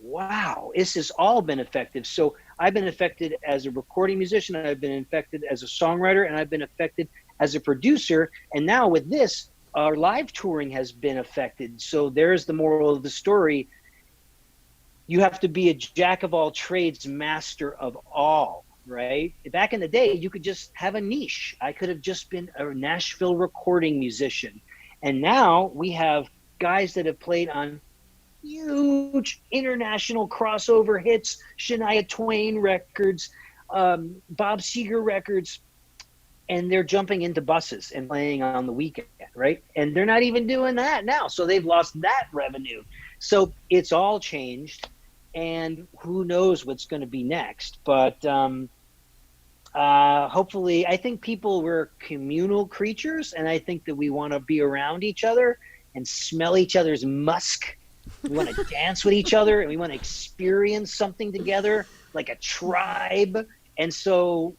wow, this has all been effective. So I've been affected as a recording musician, and I've been affected as a songwriter, and I've been affected as a producer. And now with this, our live touring has been affected. So there's the moral of the story. You have to be a jack of all trades, master of all, right? Back in the day, you could just have a niche. I could have just been a Nashville recording musician. And now we have guys that have played on huge international crossover hits, Shania Twain records, Bob Seger records, and they're jumping into buses and playing on the weekend, right? And they're not even doing that now. So they've lost that revenue. So it's all changed, and who knows what's going to be next. But hopefully, I think we're communal creatures, and I think that we want to be around each other and smell each other's musk. We want to dance with each other, and we want to experience something together like a tribe. And so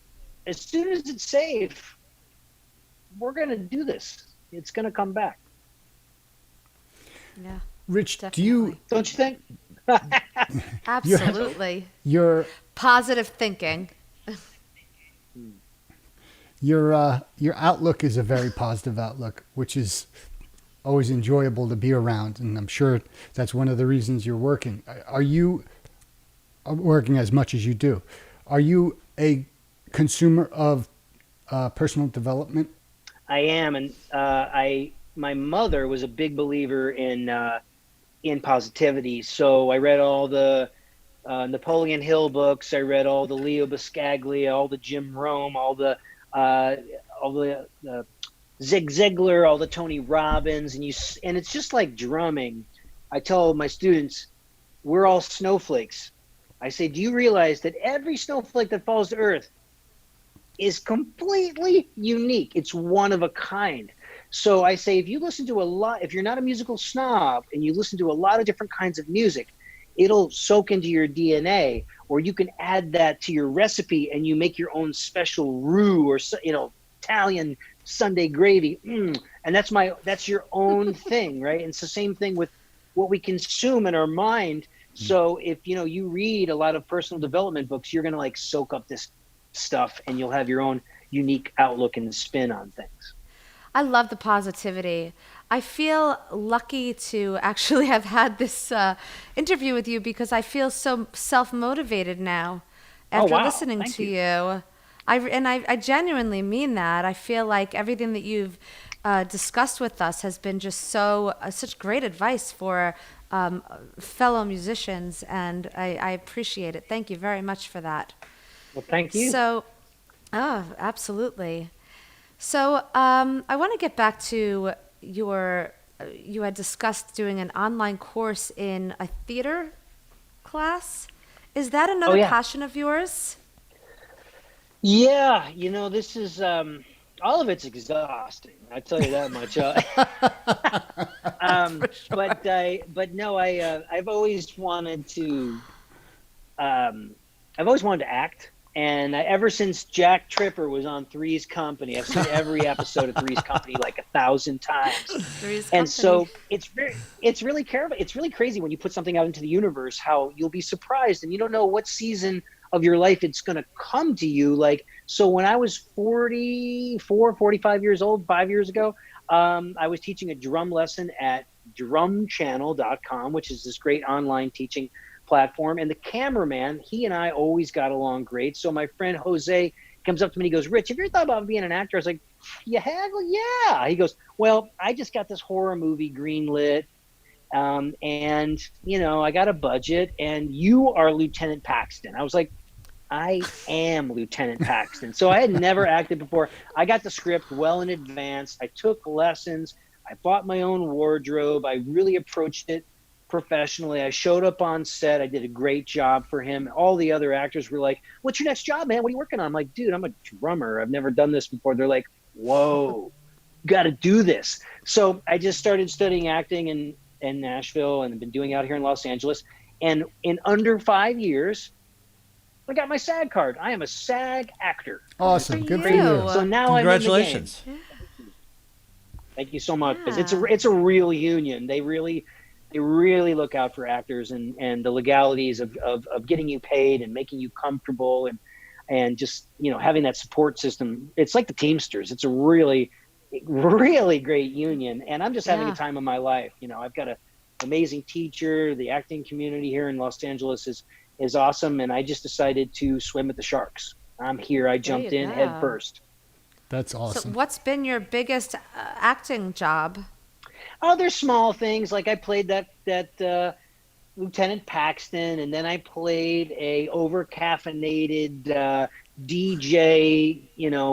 as soon as it's safe, we're going to do this. It's going to come back. Yeah. Rich, Definitely. Don't you think? Absolutely. your Positive thinking. your outlook is a very positive outlook, which is always enjoyable to be around, and I'm sure that's one of the reasons you're working. Are you working as much as you do? Are you a consumer of personal development? I am, and my mother was a big believer in positivity. So I read all the Napoleon Hill books. I read all the Leo Buscaglia, all the Jim Rome, all the Zig Ziglar, all the Tony Robbins, and it's just like drumming. I tell my students, we're all snowflakes. I say, do you realize that every snowflake that falls to earth is completely unique? It's one of a kind. So I say, if you're not a musical snob and you listen to a lot of different kinds of music, it'll soak into your DNA, or you can add that to your recipe and you make your own special roux or, Italian Sunday gravy. And that's your own thing, right? And it's the same thing with what we consume in our mind. So if, you read a lot of personal development books, you're going to soak up this stuff, and you'll have your own unique outlook and spin on things. I love the positivity. I feel lucky to actually have had this interview with you, because I feel so self-motivated now after listening Thank to you. you. I genuinely mean that. I feel like everything that you've discussed with us has been just such great advice for fellow musicians, and I appreciate it. Thank you very much for that. Well, thank you. So, absolutely. So I want to get back to your you had discussed doing an online course in a theater class. Is that Oh another yeah. passion of yours? Yeah, this is all of it's exhausting. I tell you that much. For sure. But no, I've always wanted to I've always wanted to act, and ever since Jack Tripper was on Three's Company, I've seen every episode of Three's Company like 1,000 times. Three's And Company. so it's really it's really crazy when you put something out into the universe, how you'll be surprised and you don't know what season of your life it's going to come to you. Like, so when I was 45 years old, 5 years ago, I was teaching a drum lesson at drumchannel.com, which is this great online teaching platform. And the cameraman, he and I always got along great. So my friend Jose comes up to me and he goes, "Rich, have you ever thought about being an actor?" I was like, "You have?" Well, yeah. He goes, "Well, I just got this horror movie greenlit. And I got a budget, and you are Lieutenant Paxton." I was like, "I am Lieutenant Paxton." So I had never acted before. I got the script well in advance. I took lessons. I bought my own wardrobe. I really approached it professionally. I showed up on set. I did a great job for him. All the other actors were like, "What's your next job, man? What are you working on?" I'm like, "Dude, I'm a drummer. I've never done this before." They're like, "Whoa, you got to do this." So I just started studying acting in Nashville and been doing it out here in Los Angeles. And in under 5 years, I got my SAG card. I am a SAG actor. Awesome. for Good for you. you. So now I'm in the game. Congratulations. Thank you so much. 'Cause Yeah. it's a real union. They really look out for actors and the legalities of getting you paid and making you comfortable and just having that support system. It's like the Teamsters. It's a really great union, and I'm just having Yeah. a time of my life. I've got an amazing teacher. The acting community here in Los Angeles is awesome, and I just decided to swim with the sharks. I'm here. I jumped you in head go. first. That's So awesome. what's been your biggest acting job? Oh, there's small things like I played that Lieutenant Paxton, and then I played a over-caffeinated DJ,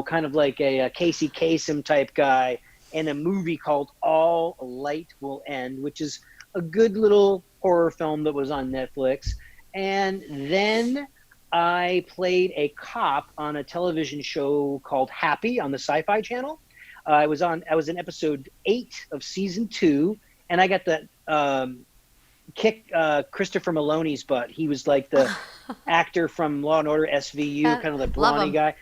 kind of like a Casey Kasem type guy in a movie called All Light Will End, which is a good little horror film that was on Netflix. And then I played a cop on a television show called Happy on the Sci-Fi Channel. I was in episode 8 of season 2, and I got the kick Christopher Maloney's butt. He was like the actor from Law and Order SVU, kind of the Love brawny him. guy.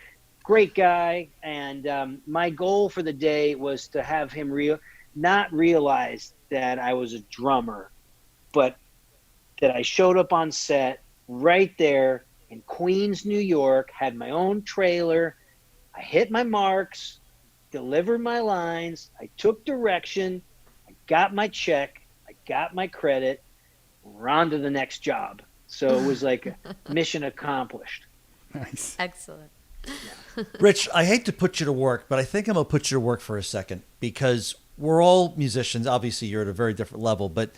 Great guy. And my goal for the day was to have him not realize that I was a drummer, but that I showed up on set right there in Queens, New York, had my own trailer. I hit my marks, delivered my lines, I took direction, I got my check, I got my credit, we're on to the next job. So it was like mission accomplished. Nice. Excellent. Rich, I hate to put you to work, but I think I'm going to put you to work for a second because we're all musicians. Obviously, you're at a very different level, but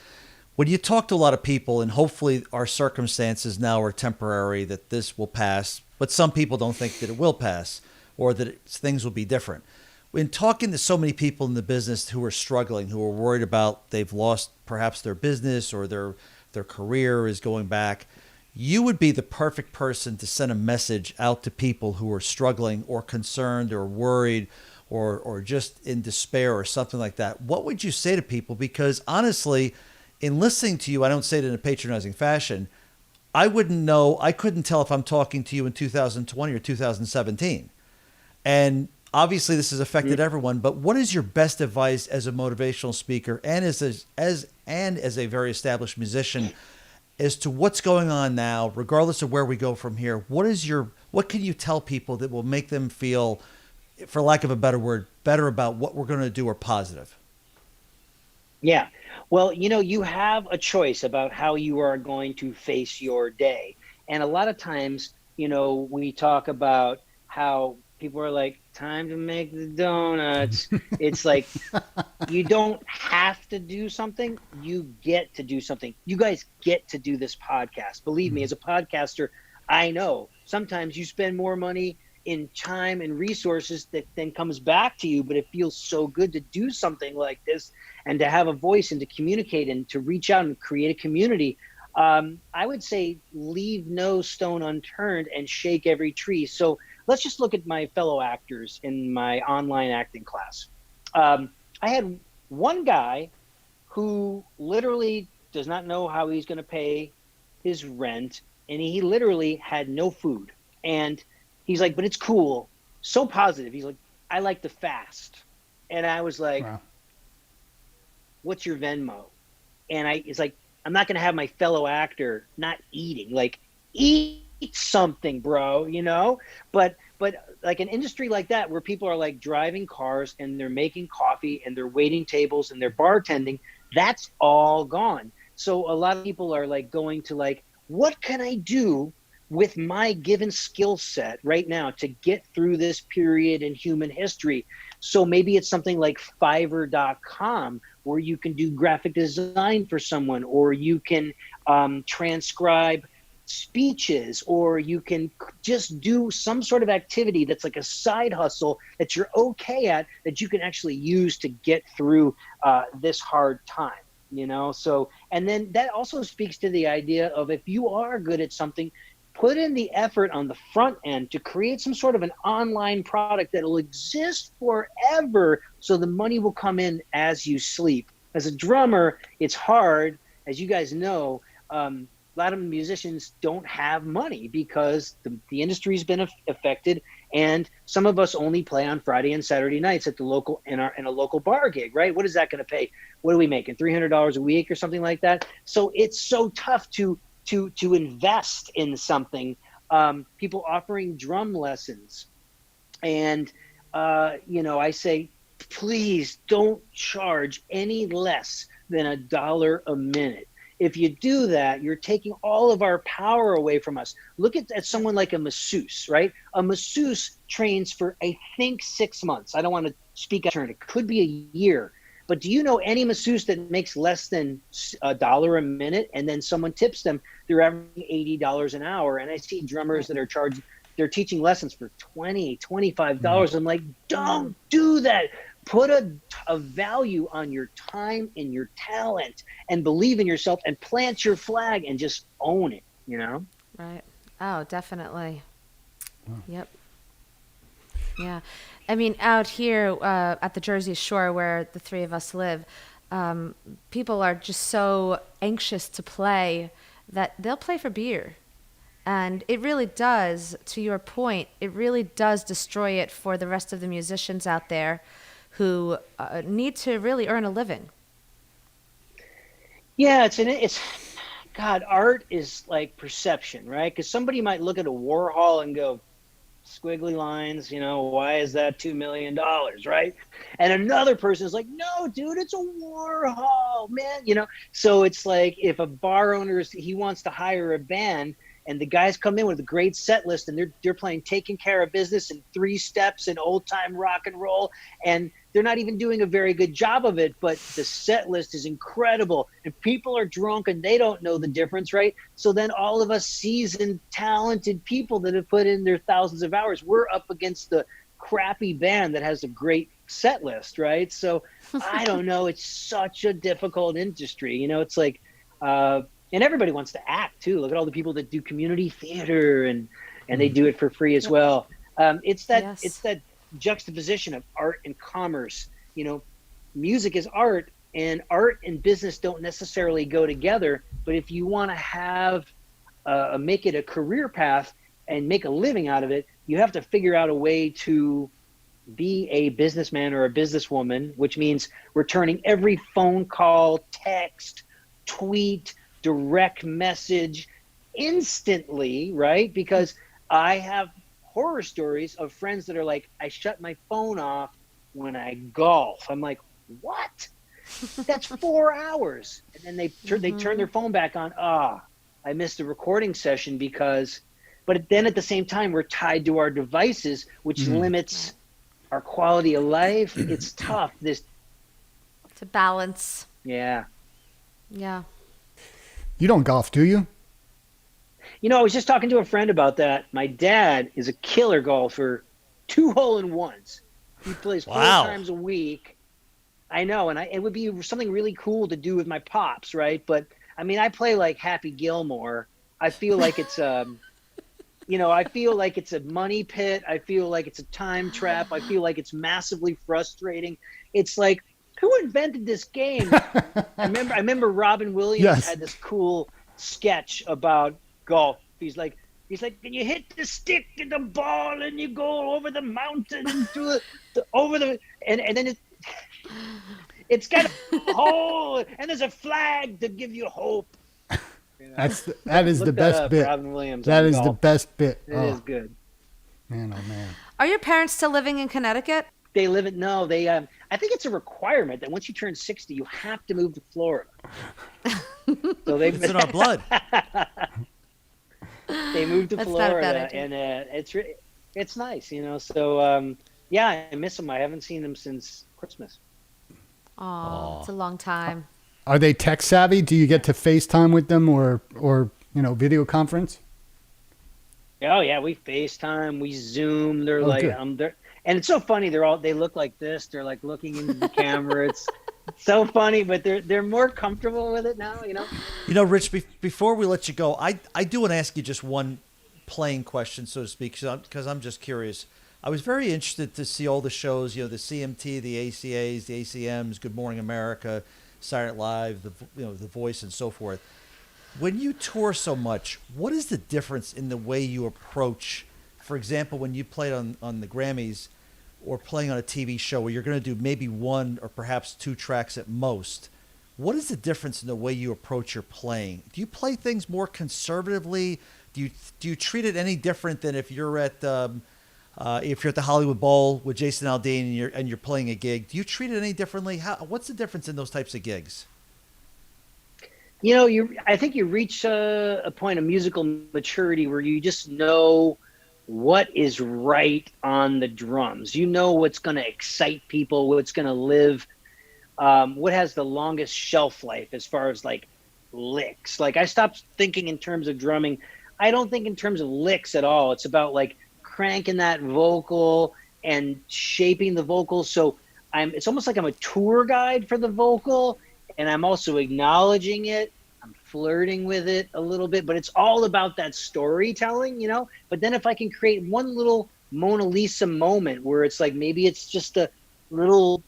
when you talk to a lot of people, and hopefully our circumstances now are temporary, that this will pass, but some people don't think that it will pass or that things will be different. In talking to so many people in the business who are struggling, who are worried about they've lost perhaps their business or their career is going back, you would be the perfect person to send a message out to people who are struggling or concerned or worried or just in despair or something like that. What would you say to people? Because honestly, in listening to you, I don't say it in a patronizing fashion, I couldn't tell if I'm talking to you in 2020 or 2017. And obviously this has affected everyone, but what is your best advice as a motivational speaker and as a very established musician as to what's going on now, regardless of where we go from here? What can you tell people that will make them feel, for lack of a better word, better about what we're going to do or positive? Yeah. Well, you have a choice about how you are going to face your day. And a lot of times, we talk about how people are like, time to make the donuts. It's like, you don't have to do something. You get to do something. You guys get to do this podcast. Believe me, as a podcaster, I know sometimes you spend more money in time and resources that then comes back to you. But it feels so good to do something like this and to have a voice and to communicate and to reach out and create a community. I would say leave no stone unturned and shake every tree. So let's just look at my fellow actors in my online acting class. I had one guy who literally does not know how he's going to pay his rent, and he literally had no food. And he's like, but it's cool. So positive. He's like, I like to fast. And I was like, Wow. what's your Venmo? And it's like, I'm not going to have my fellow actor not eating. Like, eat something, bro, you know? But like an industry like that where people are like driving cars and they're making coffee and they're waiting tables and they're bartending, that's all gone. So a lot of people are like going to like, what can I do with my given skill set right now to get through this period in human history? So maybe it's something like Fiverr.com where you can do graphic design for someone, or you can transcribe speeches, or you can just do some sort of activity that's like a side hustle that you're okay at, that you can actually use to get through this hard time, you know? So, and then that also speaks to the idea of, if you are good at something, put in the effort on the front end to create some sort of an online product that will exist forever, so the money will come in as you sleep. As a drummer, it's hard, as you guys know. A lot of musicians don't have money because the industry's been affected, and some of us only play on Friday and Saturday nights at the local in a local bar gig, right? What is that going to pay? What are we making? $300 a week or something like that? So it's so tough to invest in something. People offering drum lessons, and I say, please don't charge any less than $1 a minute. If you do that, you're taking all of our power away from us. Look at someone like a masseuse, right? A masseuse trains for, I think, 6 months. I don't want to speak out of turn. It could be a year. But do you know any masseuse that makes less than $1 a minute, and then someone tips them, they're averaging $80 an hour? And I see drummers that are they're teaching lessons for $20, $25. I'm like, don't do that. Put a value on your time and your talent, and believe in yourself, and plant your flag and just own it, you know? Right. Oh, definitely. Yep. Yeah. I mean, out here at the Jersey Shore where the three of us live, people are just so anxious to play that they'll play for beer. And it really does, to your point, it really does destroy it for the rest of the musicians out there who need to really earn a living. Yeah, God, art is like perception, right? Because somebody might look at a Warhol and go, squiggly lines, why is that $2 million, right? And another person is like, no, dude, it's a Warhol, man, So it's like, if a bar owner he wants to hire a band, and the guys come in with a great set list, and they're playing Taking Care of Business and Three Steps and old time rock and roll, and they're not even doing a very good job of it, but the set list is incredible, and people are drunk and they don't know the difference, right? So then all of us seasoned, talented people that have put in their thousands of hours, we're up against the crappy band that has a great set list, right? So I don't know. It's such a difficult industry. It's like, and everybody wants to act too. Look at all the people that do community theater, and they do it for free as well. It's that juxtaposition of art and commerce. Music is art, and art and business don't necessarily go together. But if you want to have make it a career path and make a living out of it, you have to figure out a way to be a businessman or a businesswoman, which means returning every phone call, text, tweet, direct message instantly, right? Because I have horror stories of friends that are like, I shut my phone off when I golf. I'm like, what? That's 4 hours. And then they turn their phone back on. I missed a recording session but then at the same time, we're tied to our devices, which limits our quality of life. It's tough. To balance. Yeah. Yeah. You don't golf, do you? I was just talking to a friend about that. My dad is a killer golfer, 2 hole-in-ones. He plays 4 times a week. I know, and it would be something really cool to do with my pops, right? But I mean, I play like Happy Gilmore. I feel like it's I feel like it's a money pit. I feel like it's a time trap. I feel like it's massively frustrating. It's like, who invented this game? I remember Robin Williams had this cool sketch about golf. He's like, and you hit the stick and the ball and you go over the mountain and through and then it's got a hole and there's a flag to give you hope. That is the best bit. Robin Williams. That is the best bit. It is good. Man, oh man. Are your parents still living in Connecticut? They live in I think it's a requirement that once you turn 60, you have to move to Florida. So it's in our blood. They moved to Florida, and it's nice, So I miss them. I haven't seen them since Christmas. Oh, it's a long time. Are they tech savvy? Do you get to FaceTime with them or video conference? Oh yeah, we FaceTime, we Zoom. They're and it's so funny. They look like this. They're like looking into the camera. It's so funny, but they're more comfortable with it now. Rich. Before we let you go, I do want to ask you just one plain question, so to speak, because I'm just curious. I was very interested to see all the shows. The CMT, the ACAs, the ACMs, Good Morning America, Saturday Night Live, the Voice, and so forth. When you tour so much, what is the difference in the way you approach? For example, when you played on the Grammys, or playing on a TV show where you're going to do maybe 1 or perhaps 2 tracks at most, what is the difference in the way you approach your playing? Do you play things more conservatively? Do you treat it any different than if you're at the Hollywood Bowl with Jason Aldean and you're playing a gig? Do you treat it any differently? What's the difference in those types of gigs? I think you reach a point of musical maturity where you just know what is right on the drums. What's going to excite people, what's going to live, what has the longest shelf life as far as like licks. Like I stopped thinking in terms of drumming. I don't think in terms of licks at all. It's about like cranking that vocal and shaping the vocal. So it's almost like I'm a tour guide for the vocal, and I'm also acknowledging it. I'm flirting with it a little bit, but it's all about that storytelling, But then if I can create one little Mona Lisa moment where it's like maybe it's just a little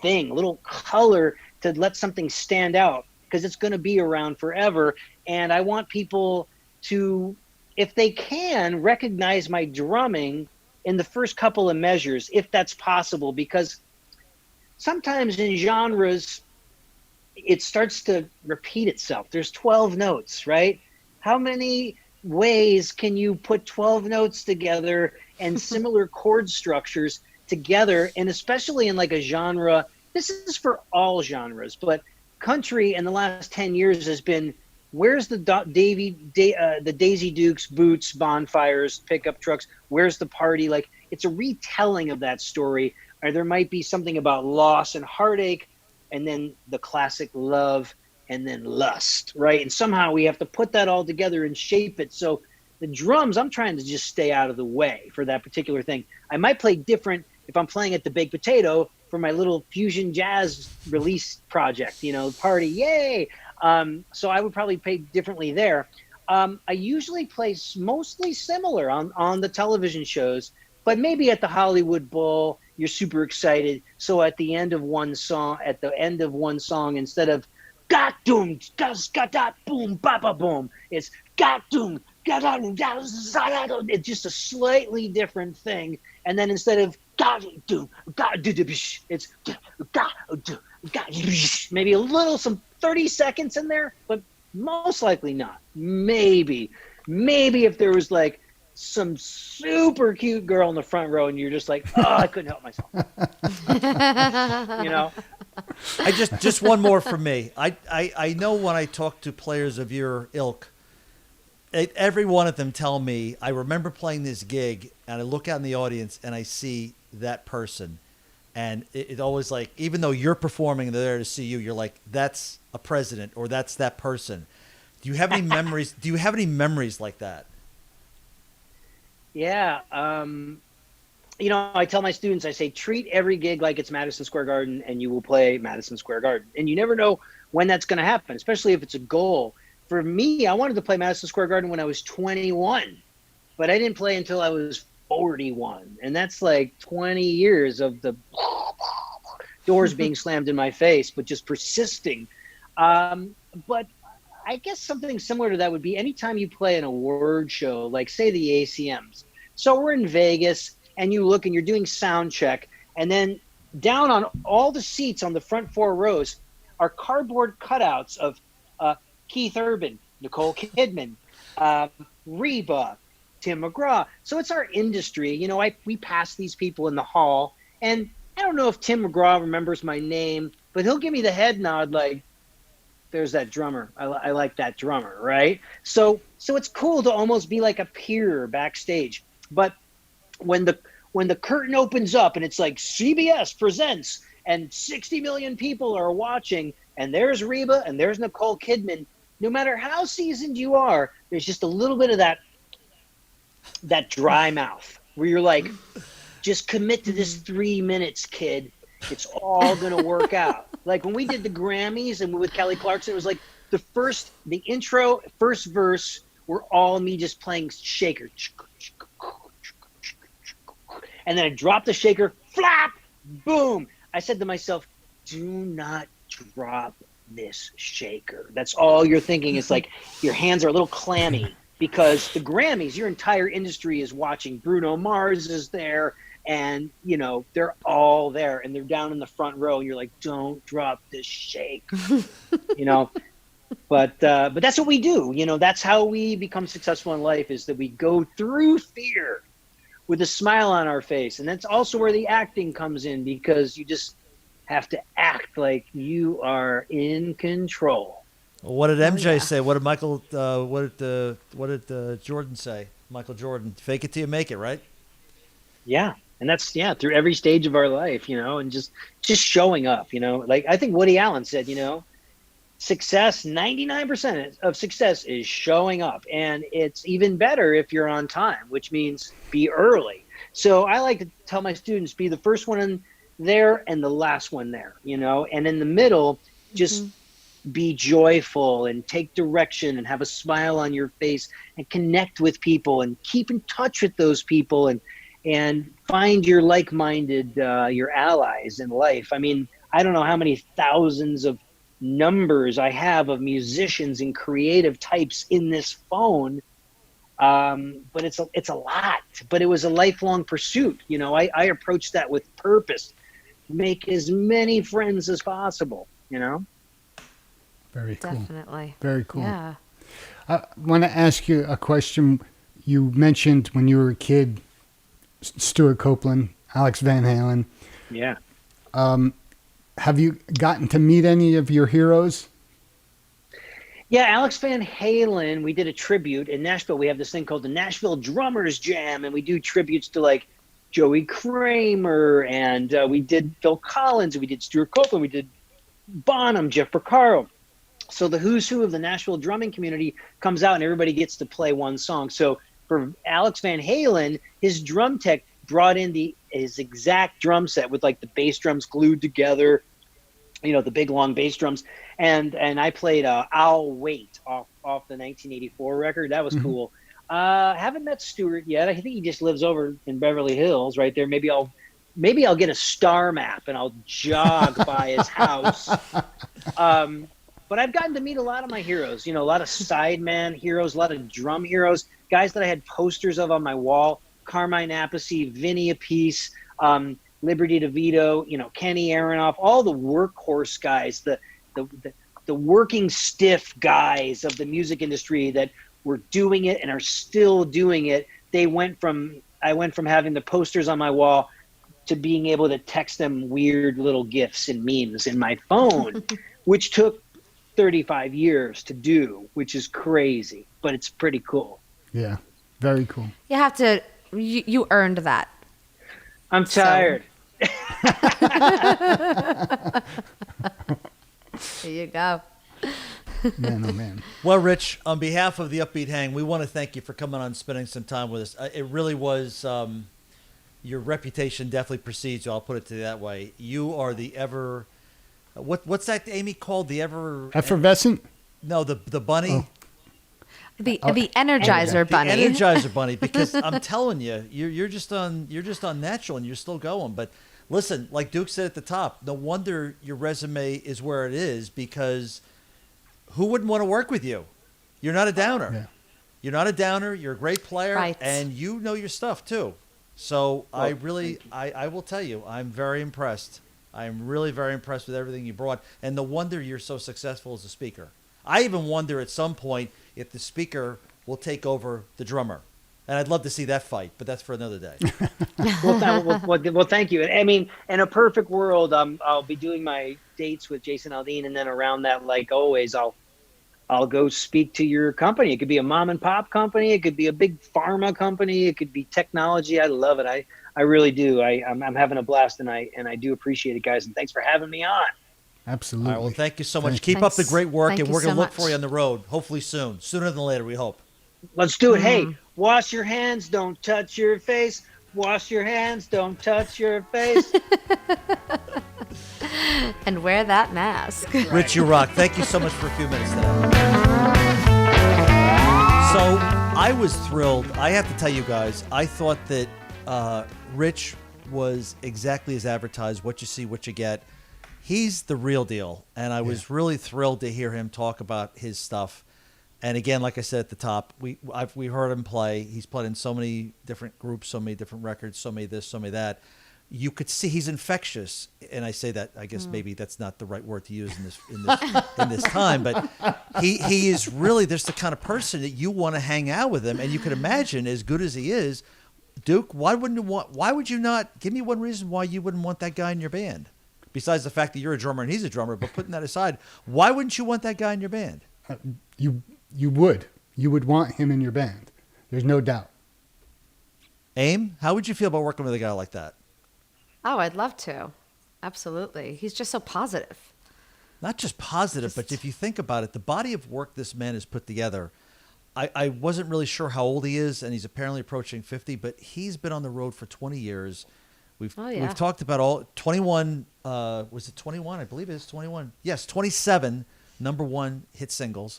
thing, a little color to let something stand out, because it's going to be around forever. And I want people to, if they can, recognize my drumming in the first couple of measures, if that's possible, because sometimes in genres, it starts to repeat itself. There's 12 notes, right? How many ways can you put 12 notes together and similar chord structures together? And especially in like a genre, this is for all genres, but country in the last 10 years has been, where's the Daisy Dukes, Boots, Bonfires, pickup trucks? Where's the party? Like, it's a retelling of that story. Or there might be something about loss and heartache, and then the classic love, and then lust, right? And somehow we have to put that all together and shape it. So the drums, I'm trying to just stay out of the way for that particular thing. I might play different if I'm playing at the Baked Potato for my little fusion jazz release project, party, yay! So I would probably play differently there. I usually play mostly similar on the television shows, but maybe at the Hollywood Bowl, you're super excited. So at the end of one song, instead of got doom, got that boom, ba ba boom, it's got doom, it's just a slightly different thing. And then instead of got doom, it's maybe a little, some 30 seconds in there, but most likely not. Maybe if there was like some super cute girl in the front row and you're just like, oh, I couldn't help myself. I just one more from me. I know when I talk to players of your ilk, every one of them tell me, I remember playing this gig and I look out in the audience and I see that person. And it always like, even though you're performing and they're there to see you, you're like, that's a president or that's that person. Do you have any memories? Do you have any memories like that? Yeah. I tell my students, I say, treat every gig like it's Madison Square Garden and you will play Madison Square Garden. And you never know when that's going to happen, especially if it's a goal. For me, I wanted to play Madison Square Garden when I was 21, but I didn't play until I was 41. And that's like 20 years of the doors being slammed in my face, but just persisting. But I guess something similar to that would be anytime you play an award show, like say the ACMs. So we're in Vegas and you look and you're doing sound check, and then down on all the seats on the front 4 rows are cardboard cutouts of Keith Urban, Nicole Kidman, Reba, Tim McGraw. So it's our industry. We pass these people in the hall, and I don't know if Tim McGraw remembers my name, but he'll give me the head nod like, there's that drummer. I like that drummer, right? So it's cool to almost be like a peer backstage. But when the curtain opens up and it's like CBS presents and 60 million people are watching and there's Reba and there's Nicole Kidman, no matter how seasoned you are, there's just a little bit of that dry mouth where you're like, just commit to this 3 minutes, kid. It's all going to work out. Like when we did the Grammys and with Kelly Clarkson, it was like the intro, first verse were all me just playing shaker. And then I dropped the shaker, flap, boom. I said to myself, do not drop this shaker. That's all you're thinking. It's like your hands are a little clammy because the Grammys, your entire industry is watching. Bruno Mars is there. And, they're all there and they're down in the front row. And you're like, don't drop this shake, but that's what we do. That's how we become successful in life, is that we go through fear with a smile on our face. And that's also where the acting comes in, because you just have to act like you are in control. What did MJ say? What did Michael, what did Jordan say? Michael Jordan, fake it till you make it, right? Yeah. And that's, through every stage of our life, and just showing up, like I think Woody Allen said, success, 99% of success is showing up. And it's even better if you're on time, which means be early. So I like to tell my students, be the first one in there and the last one there, and in the middle, just be joyful and take direction and have a smile on your face and connect with people and keep in touch with those people and find your like-minded, your allies in life. I mean, I don't know how many thousands of numbers I have of musicians and creative types in this phone, but it's a lot. But it was a lifelong pursuit. I approached that with purpose. Make as many friends as possible, Very cool. Definitely. Very cool. Yeah. I want to ask you a question. You mentioned when you were a kid, Stuart Copeland, Alex Van Halen. Yeah. Have you gotten to meet any of your heroes? Yeah, Alex Van Halen, we did a tribute in Nashville. We have this thing called the Nashville Drummers Jam, and we do tributes to like Joey Kramer, and we did Phil Collins, we did Stuart Copeland, we did Bonham, Jeff Porcaro. So the who's who of the Nashville drumming community comes out and everybody gets to play one song. So for Alex Van Halen, his drum tech brought in his exact drum set with like the bass drums glued together, the big long bass drums. And I played I'll Wait off the 1984 record. That was cool. Haven't met Stuart yet. I think he just lives over in Beverly Hills right there. Maybe I'll get a star map and I'll jog by his house. But I've gotten to meet a lot of my heroes, a lot of sideman heroes, a lot of drum heroes, guys that I had posters of on my wall, Carmine Appice, Vinny Appice, Liberty DeVito, Kenny Aronoff, all the workhorse guys, the working stiff guys of the music industry that were doing it and are still doing it. I went from having the posters on my wall to being able to text them weird little GIFs and memes in my phone, which took 35 years to do, which is crazy, but it's pretty cool. Yeah, very cool. You have to, you earned that. I'm tired. There you go. Man, oh man. Well, Rich, on behalf of the Upbeat Hang, we want to thank you for coming on and spending some time with us. It really was, your reputation definitely precedes you. I'll put it to you that way. You are the ever, what's that Amy called? The ever... Effervescent? No, the bunny. Oh. The Energizer Bunny. The Energizer Bunny, because I'm telling you, you're just on natural and you're still going. But listen, like Duke said at the top, no wonder your resume is where it is, because who wouldn't want to work with you? You're not a downer. Yeah. You're not a downer. You're a great player, Right. and you know your stuff too. So I will tell you, I'm very impressed. I'm really very impressed with everything you brought, and no wonder you're so successful as a speaker. I even wonder at some point if the speaker will take over the drummer. And I'd love to see that fight, but that's for another day. Well, thank you. I mean, in a perfect world, I'll be doing my dates with Jason Aldean, and then around that, like always, I'll go speak to your company. It could be a mom and pop company. It could be a big pharma company. It could be technology. I love it. I really do. I'm having a blast, and I do appreciate it, guys. And thanks for having me on. Absolutely. All right, well, thank you so much. Thank you. Keep up the great work, Thank and you we're going to so look for much. you on the road, hopefully soon. Sooner than later, we hope. Let's do it. Hey, wash your hands. Don't touch your face. Wash your hands. Don't touch your face. And wear that mask. Rich, you rock. Thank you so much for a few minutes today. So I was thrilled. I have to tell you guys, I thought that Rich was exactly as advertised. What you see, what you get. He's the real deal. And I was really thrilled to hear him talk about his stuff. And again, like I said at the top, we heard him play. He's played in so many different groups, so many different records, so many this, so many that. You could see he's infectious, and I say that. I guess maybe that's not the right word to use in this time, but he is really just the kind of person that you want to hang out with him, and you can imagine, as good as he is, Duke. Why would you not give me one reason why you wouldn't want that guy in your band? Besides the fact that you're a drummer and he's a drummer, but putting that aside, why wouldn't you want that guy in your band? You would want him in your band. There's no doubt. Aim, how would you feel about working with a guy like that? Oh, I'd love to. Absolutely. He's just so positive. Not just positive, but if you think about it, the body of work this man has put together, I wasn't really sure how old he is, and he's apparently approaching 50, but he's been on the road for 20 years. We've talked about all 21, was it 21? I believe it is 21. Yes, 27 number one hit singles.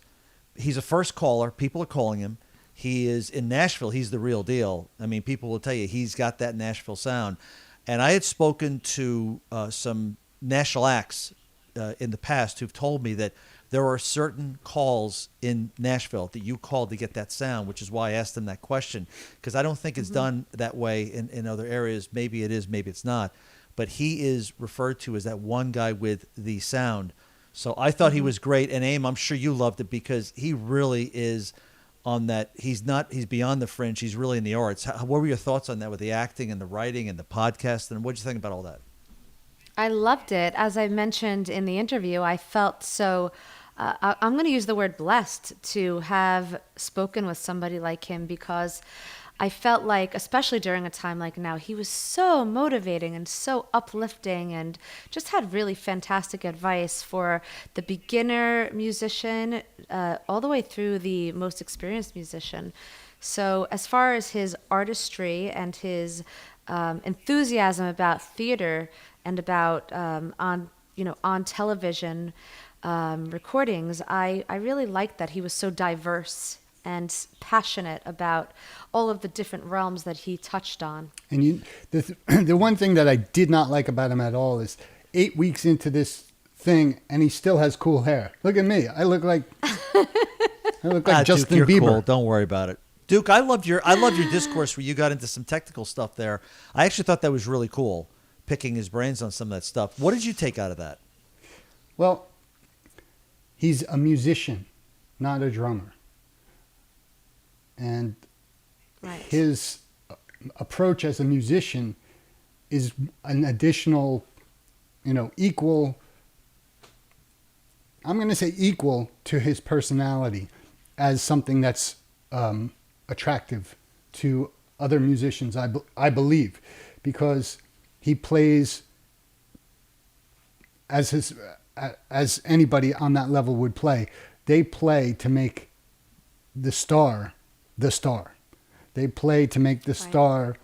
He's a first caller. People are calling him. He is in Nashville. He's the real deal. I mean, people will tell you he's got that Nashville sound. And I had spoken to some national acts in the past who've told me that there are certain calls in Nashville that you call to get that sound, which is why I asked them that question, because I don't think it's done that way in other areas. Maybe it is, maybe it's not. But he is referred to as that one guy with the sound. So I thought he was great. And Aim, I'm sure you loved it, because he really is on that. He's beyond the fringe. He's really in the arts. What were your thoughts on that with the acting and the writing and the podcast? And what did you think about all that? I loved it. As I mentioned in the interview, I felt so, I'm going to use the word blessed to have spoken with somebody like him, because I felt like, especially during a time like now, he was so motivating and so uplifting, and just had really fantastic advice for the beginner musician all the way through the most experienced musician. So as far as his artistry and his enthusiasm about theater and about on television recordings, I really liked that he was so diverse and passionate about all of the different realms that he touched on. And the one thing that I did not like about him at all is 8 weeks into this thing, and he still has cool hair. Look at me. I look like Justin Duke, you're Bieber. Cool. Don't worry about it. Duke, I loved your discourse where you got into some technical stuff there. I actually thought that was really cool, picking his brains on some of that stuff. What did you take out of that? Well, he's a musician, not a drummer. And his approach as a musician is an additional, equal, I'm going to say equal to his personality as something that's attractive to other musicians, I believe, because he plays as anybody on that level would play, they play to make the star the star. They play to make the star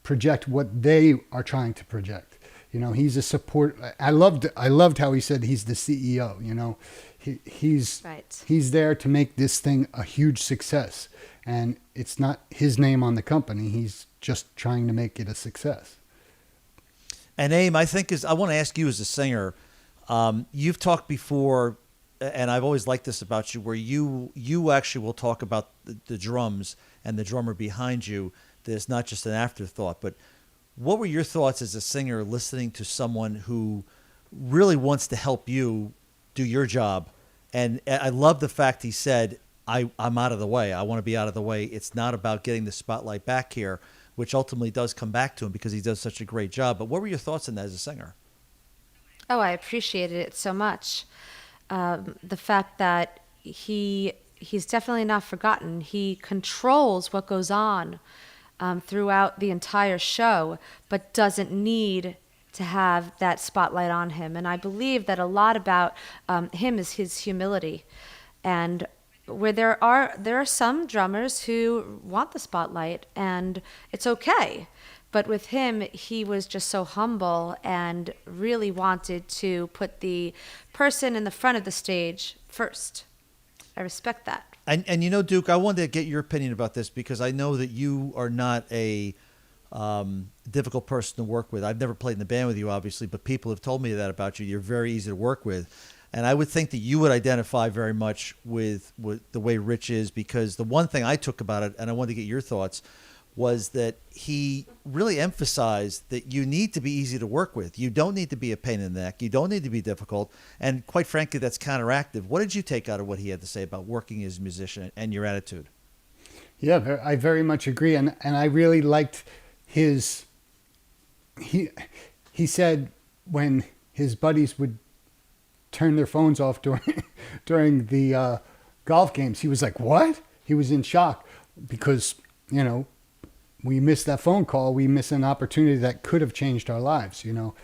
project what they are trying to project. You know, he's a support. I loved how he said he's the CEO. You know, he's there to make this thing a huge success, and it's not his name on the company. He's just trying to make it a success. And Aim, I want to ask you as a singer. You've talked before, and I've always liked this about you, where you actually will talk about the drums and the drummer behind you. There's not just an afterthought. But what were your thoughts as a singer listening to someone who really wants to help you do your job? And I love the fact he said, I'm out of the way. I want to be out of the way. It's not about getting the spotlight back here, which ultimately does come back to him because he does such a great job. But what were your thoughts on that as a singer? Oh, I appreciated it so much. The fact that he's definitely not forgotten. He controls what goes on throughout the entire show, but doesn't need to have that spotlight on him. And I believe that a lot about him is his humility. And where there are some drummers who want the spotlight, and it's okay. But with him, he was just so humble and really wanted to put the person in the front of the stage first. I respect that. And you know, Duke, I wanted to get your opinion about this because I know that you are not a difficult person to work with. I've never played in the band with you, obviously, but people have told me that about you. You're very easy to work with. And I would think that you would identify very much with the way Rich is, because the one thing I took about it, and I wanted to get your thoughts, was that he really emphasized that you need to be easy to work with. You don't need to be a pain in the neck. You don't need to be difficult. And quite frankly, that's counteractive. What did you take out of what he had to say about working as a musician and your attitude? Yeah, I very much agree. And I really liked his, he said when his buddies would turn their phones off during the golf games, he was like, what? He was in shock because, you know, we missed that phone call. We missed an opportunity that could have changed our lives, you know.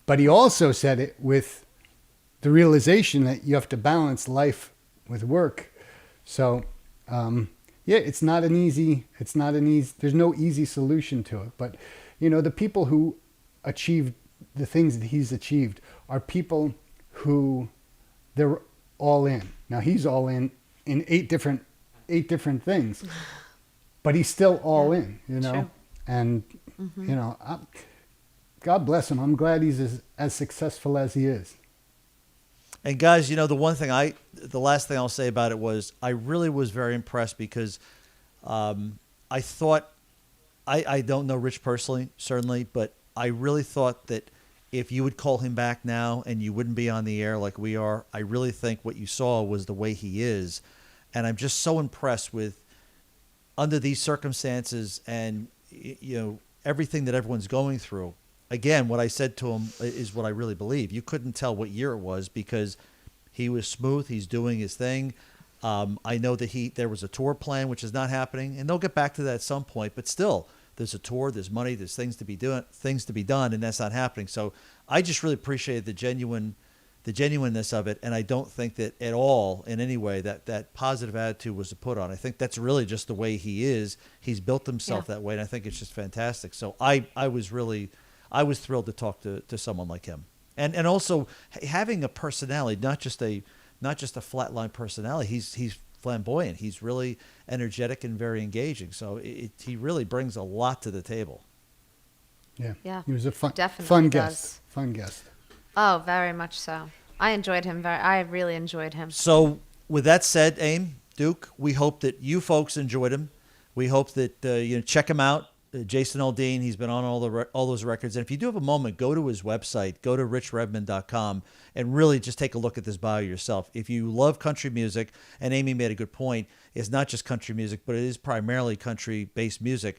But he also said it with the realization that you have to balance life with work. So, yeah, there's no easy solution to it. But, you know, the people who achieved the things that he's achieved are people who they're all in. Now he's all in eight different things. But he's still all in, you know, True. and, you know, God bless him. I'm glad he's as successful as he is. And guys, you know, the last thing I'll say about it was I really was very impressed because I thought, I don't know Rich personally, certainly, but I really thought that if you would call him back now and you wouldn't be on the air like we are, I really think what you saw was the way he is. And I'm just so impressed with, under these circumstances and, you know, everything that everyone's going through. Again, what I said to him is what I really believe. You couldn't tell what year it was because he was smooth. He's doing his thing. I know that there was a tour plan, which is not happening, and they'll get back to that at some point. But still, there's a tour, there's money, there's things to be done, and that's not happening. So I just really appreciated the genuineness of it, and I don't think that at all in any way that positive attitude was put on. I think that's really just the way he is. He's built himself that way, and I think it's just fantastic. So I was thrilled to talk to someone like him, and also having a personality, not just a flatline personality. He's flamboyant. He's really energetic and very engaging. So he really brings a lot to the table. Yeah. He was a fun Definitely guest. Fun guest. Oh, very much so. I enjoyed him. I really enjoyed him. So with that said, Aim, Duke, we hope that you folks enjoyed him. We hope that you check him out. Jason Aldean, he's been on all those records. And if you do have a moment, go to his website, go to richredmond.com, and really just take a look at this bio yourself. If you love country music, and Amy made a good point, it's not just country music, but it is primarily country-based music.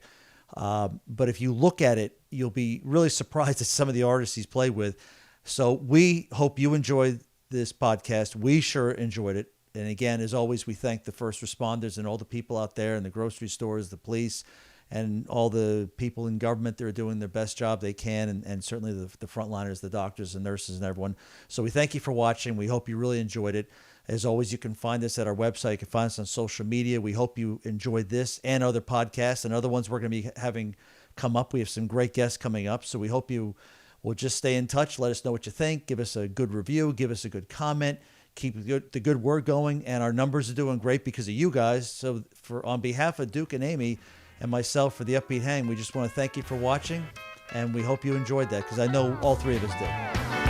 But if you look at it, you'll be really surprised at some of the artists he's played with. So we hope you enjoyed this podcast. We sure enjoyed it. And again, as always, we thank the first responders and all the people out there in the grocery stores, the police, and all the people in government that are doing their best job they can, and certainly the frontliners, the doctors and nurses and everyone. So we thank you for watching. We hope you really enjoyed it. As always, you can find us at our website. You can find us on social media. We hope you enjoyed this and other podcasts and other ones we're going to be having come up. We have some great guests coming up. So we hope you will just stay in touch. Let us know what you think. Give us a good review. Give us a good comment. Keep the good word going. And our numbers are doing great because of you guys. So on behalf of Duke and Amy and myself for the Upbeat Hang, we just want to thank you for watching. And we hope you enjoyed that because I know all three of us did.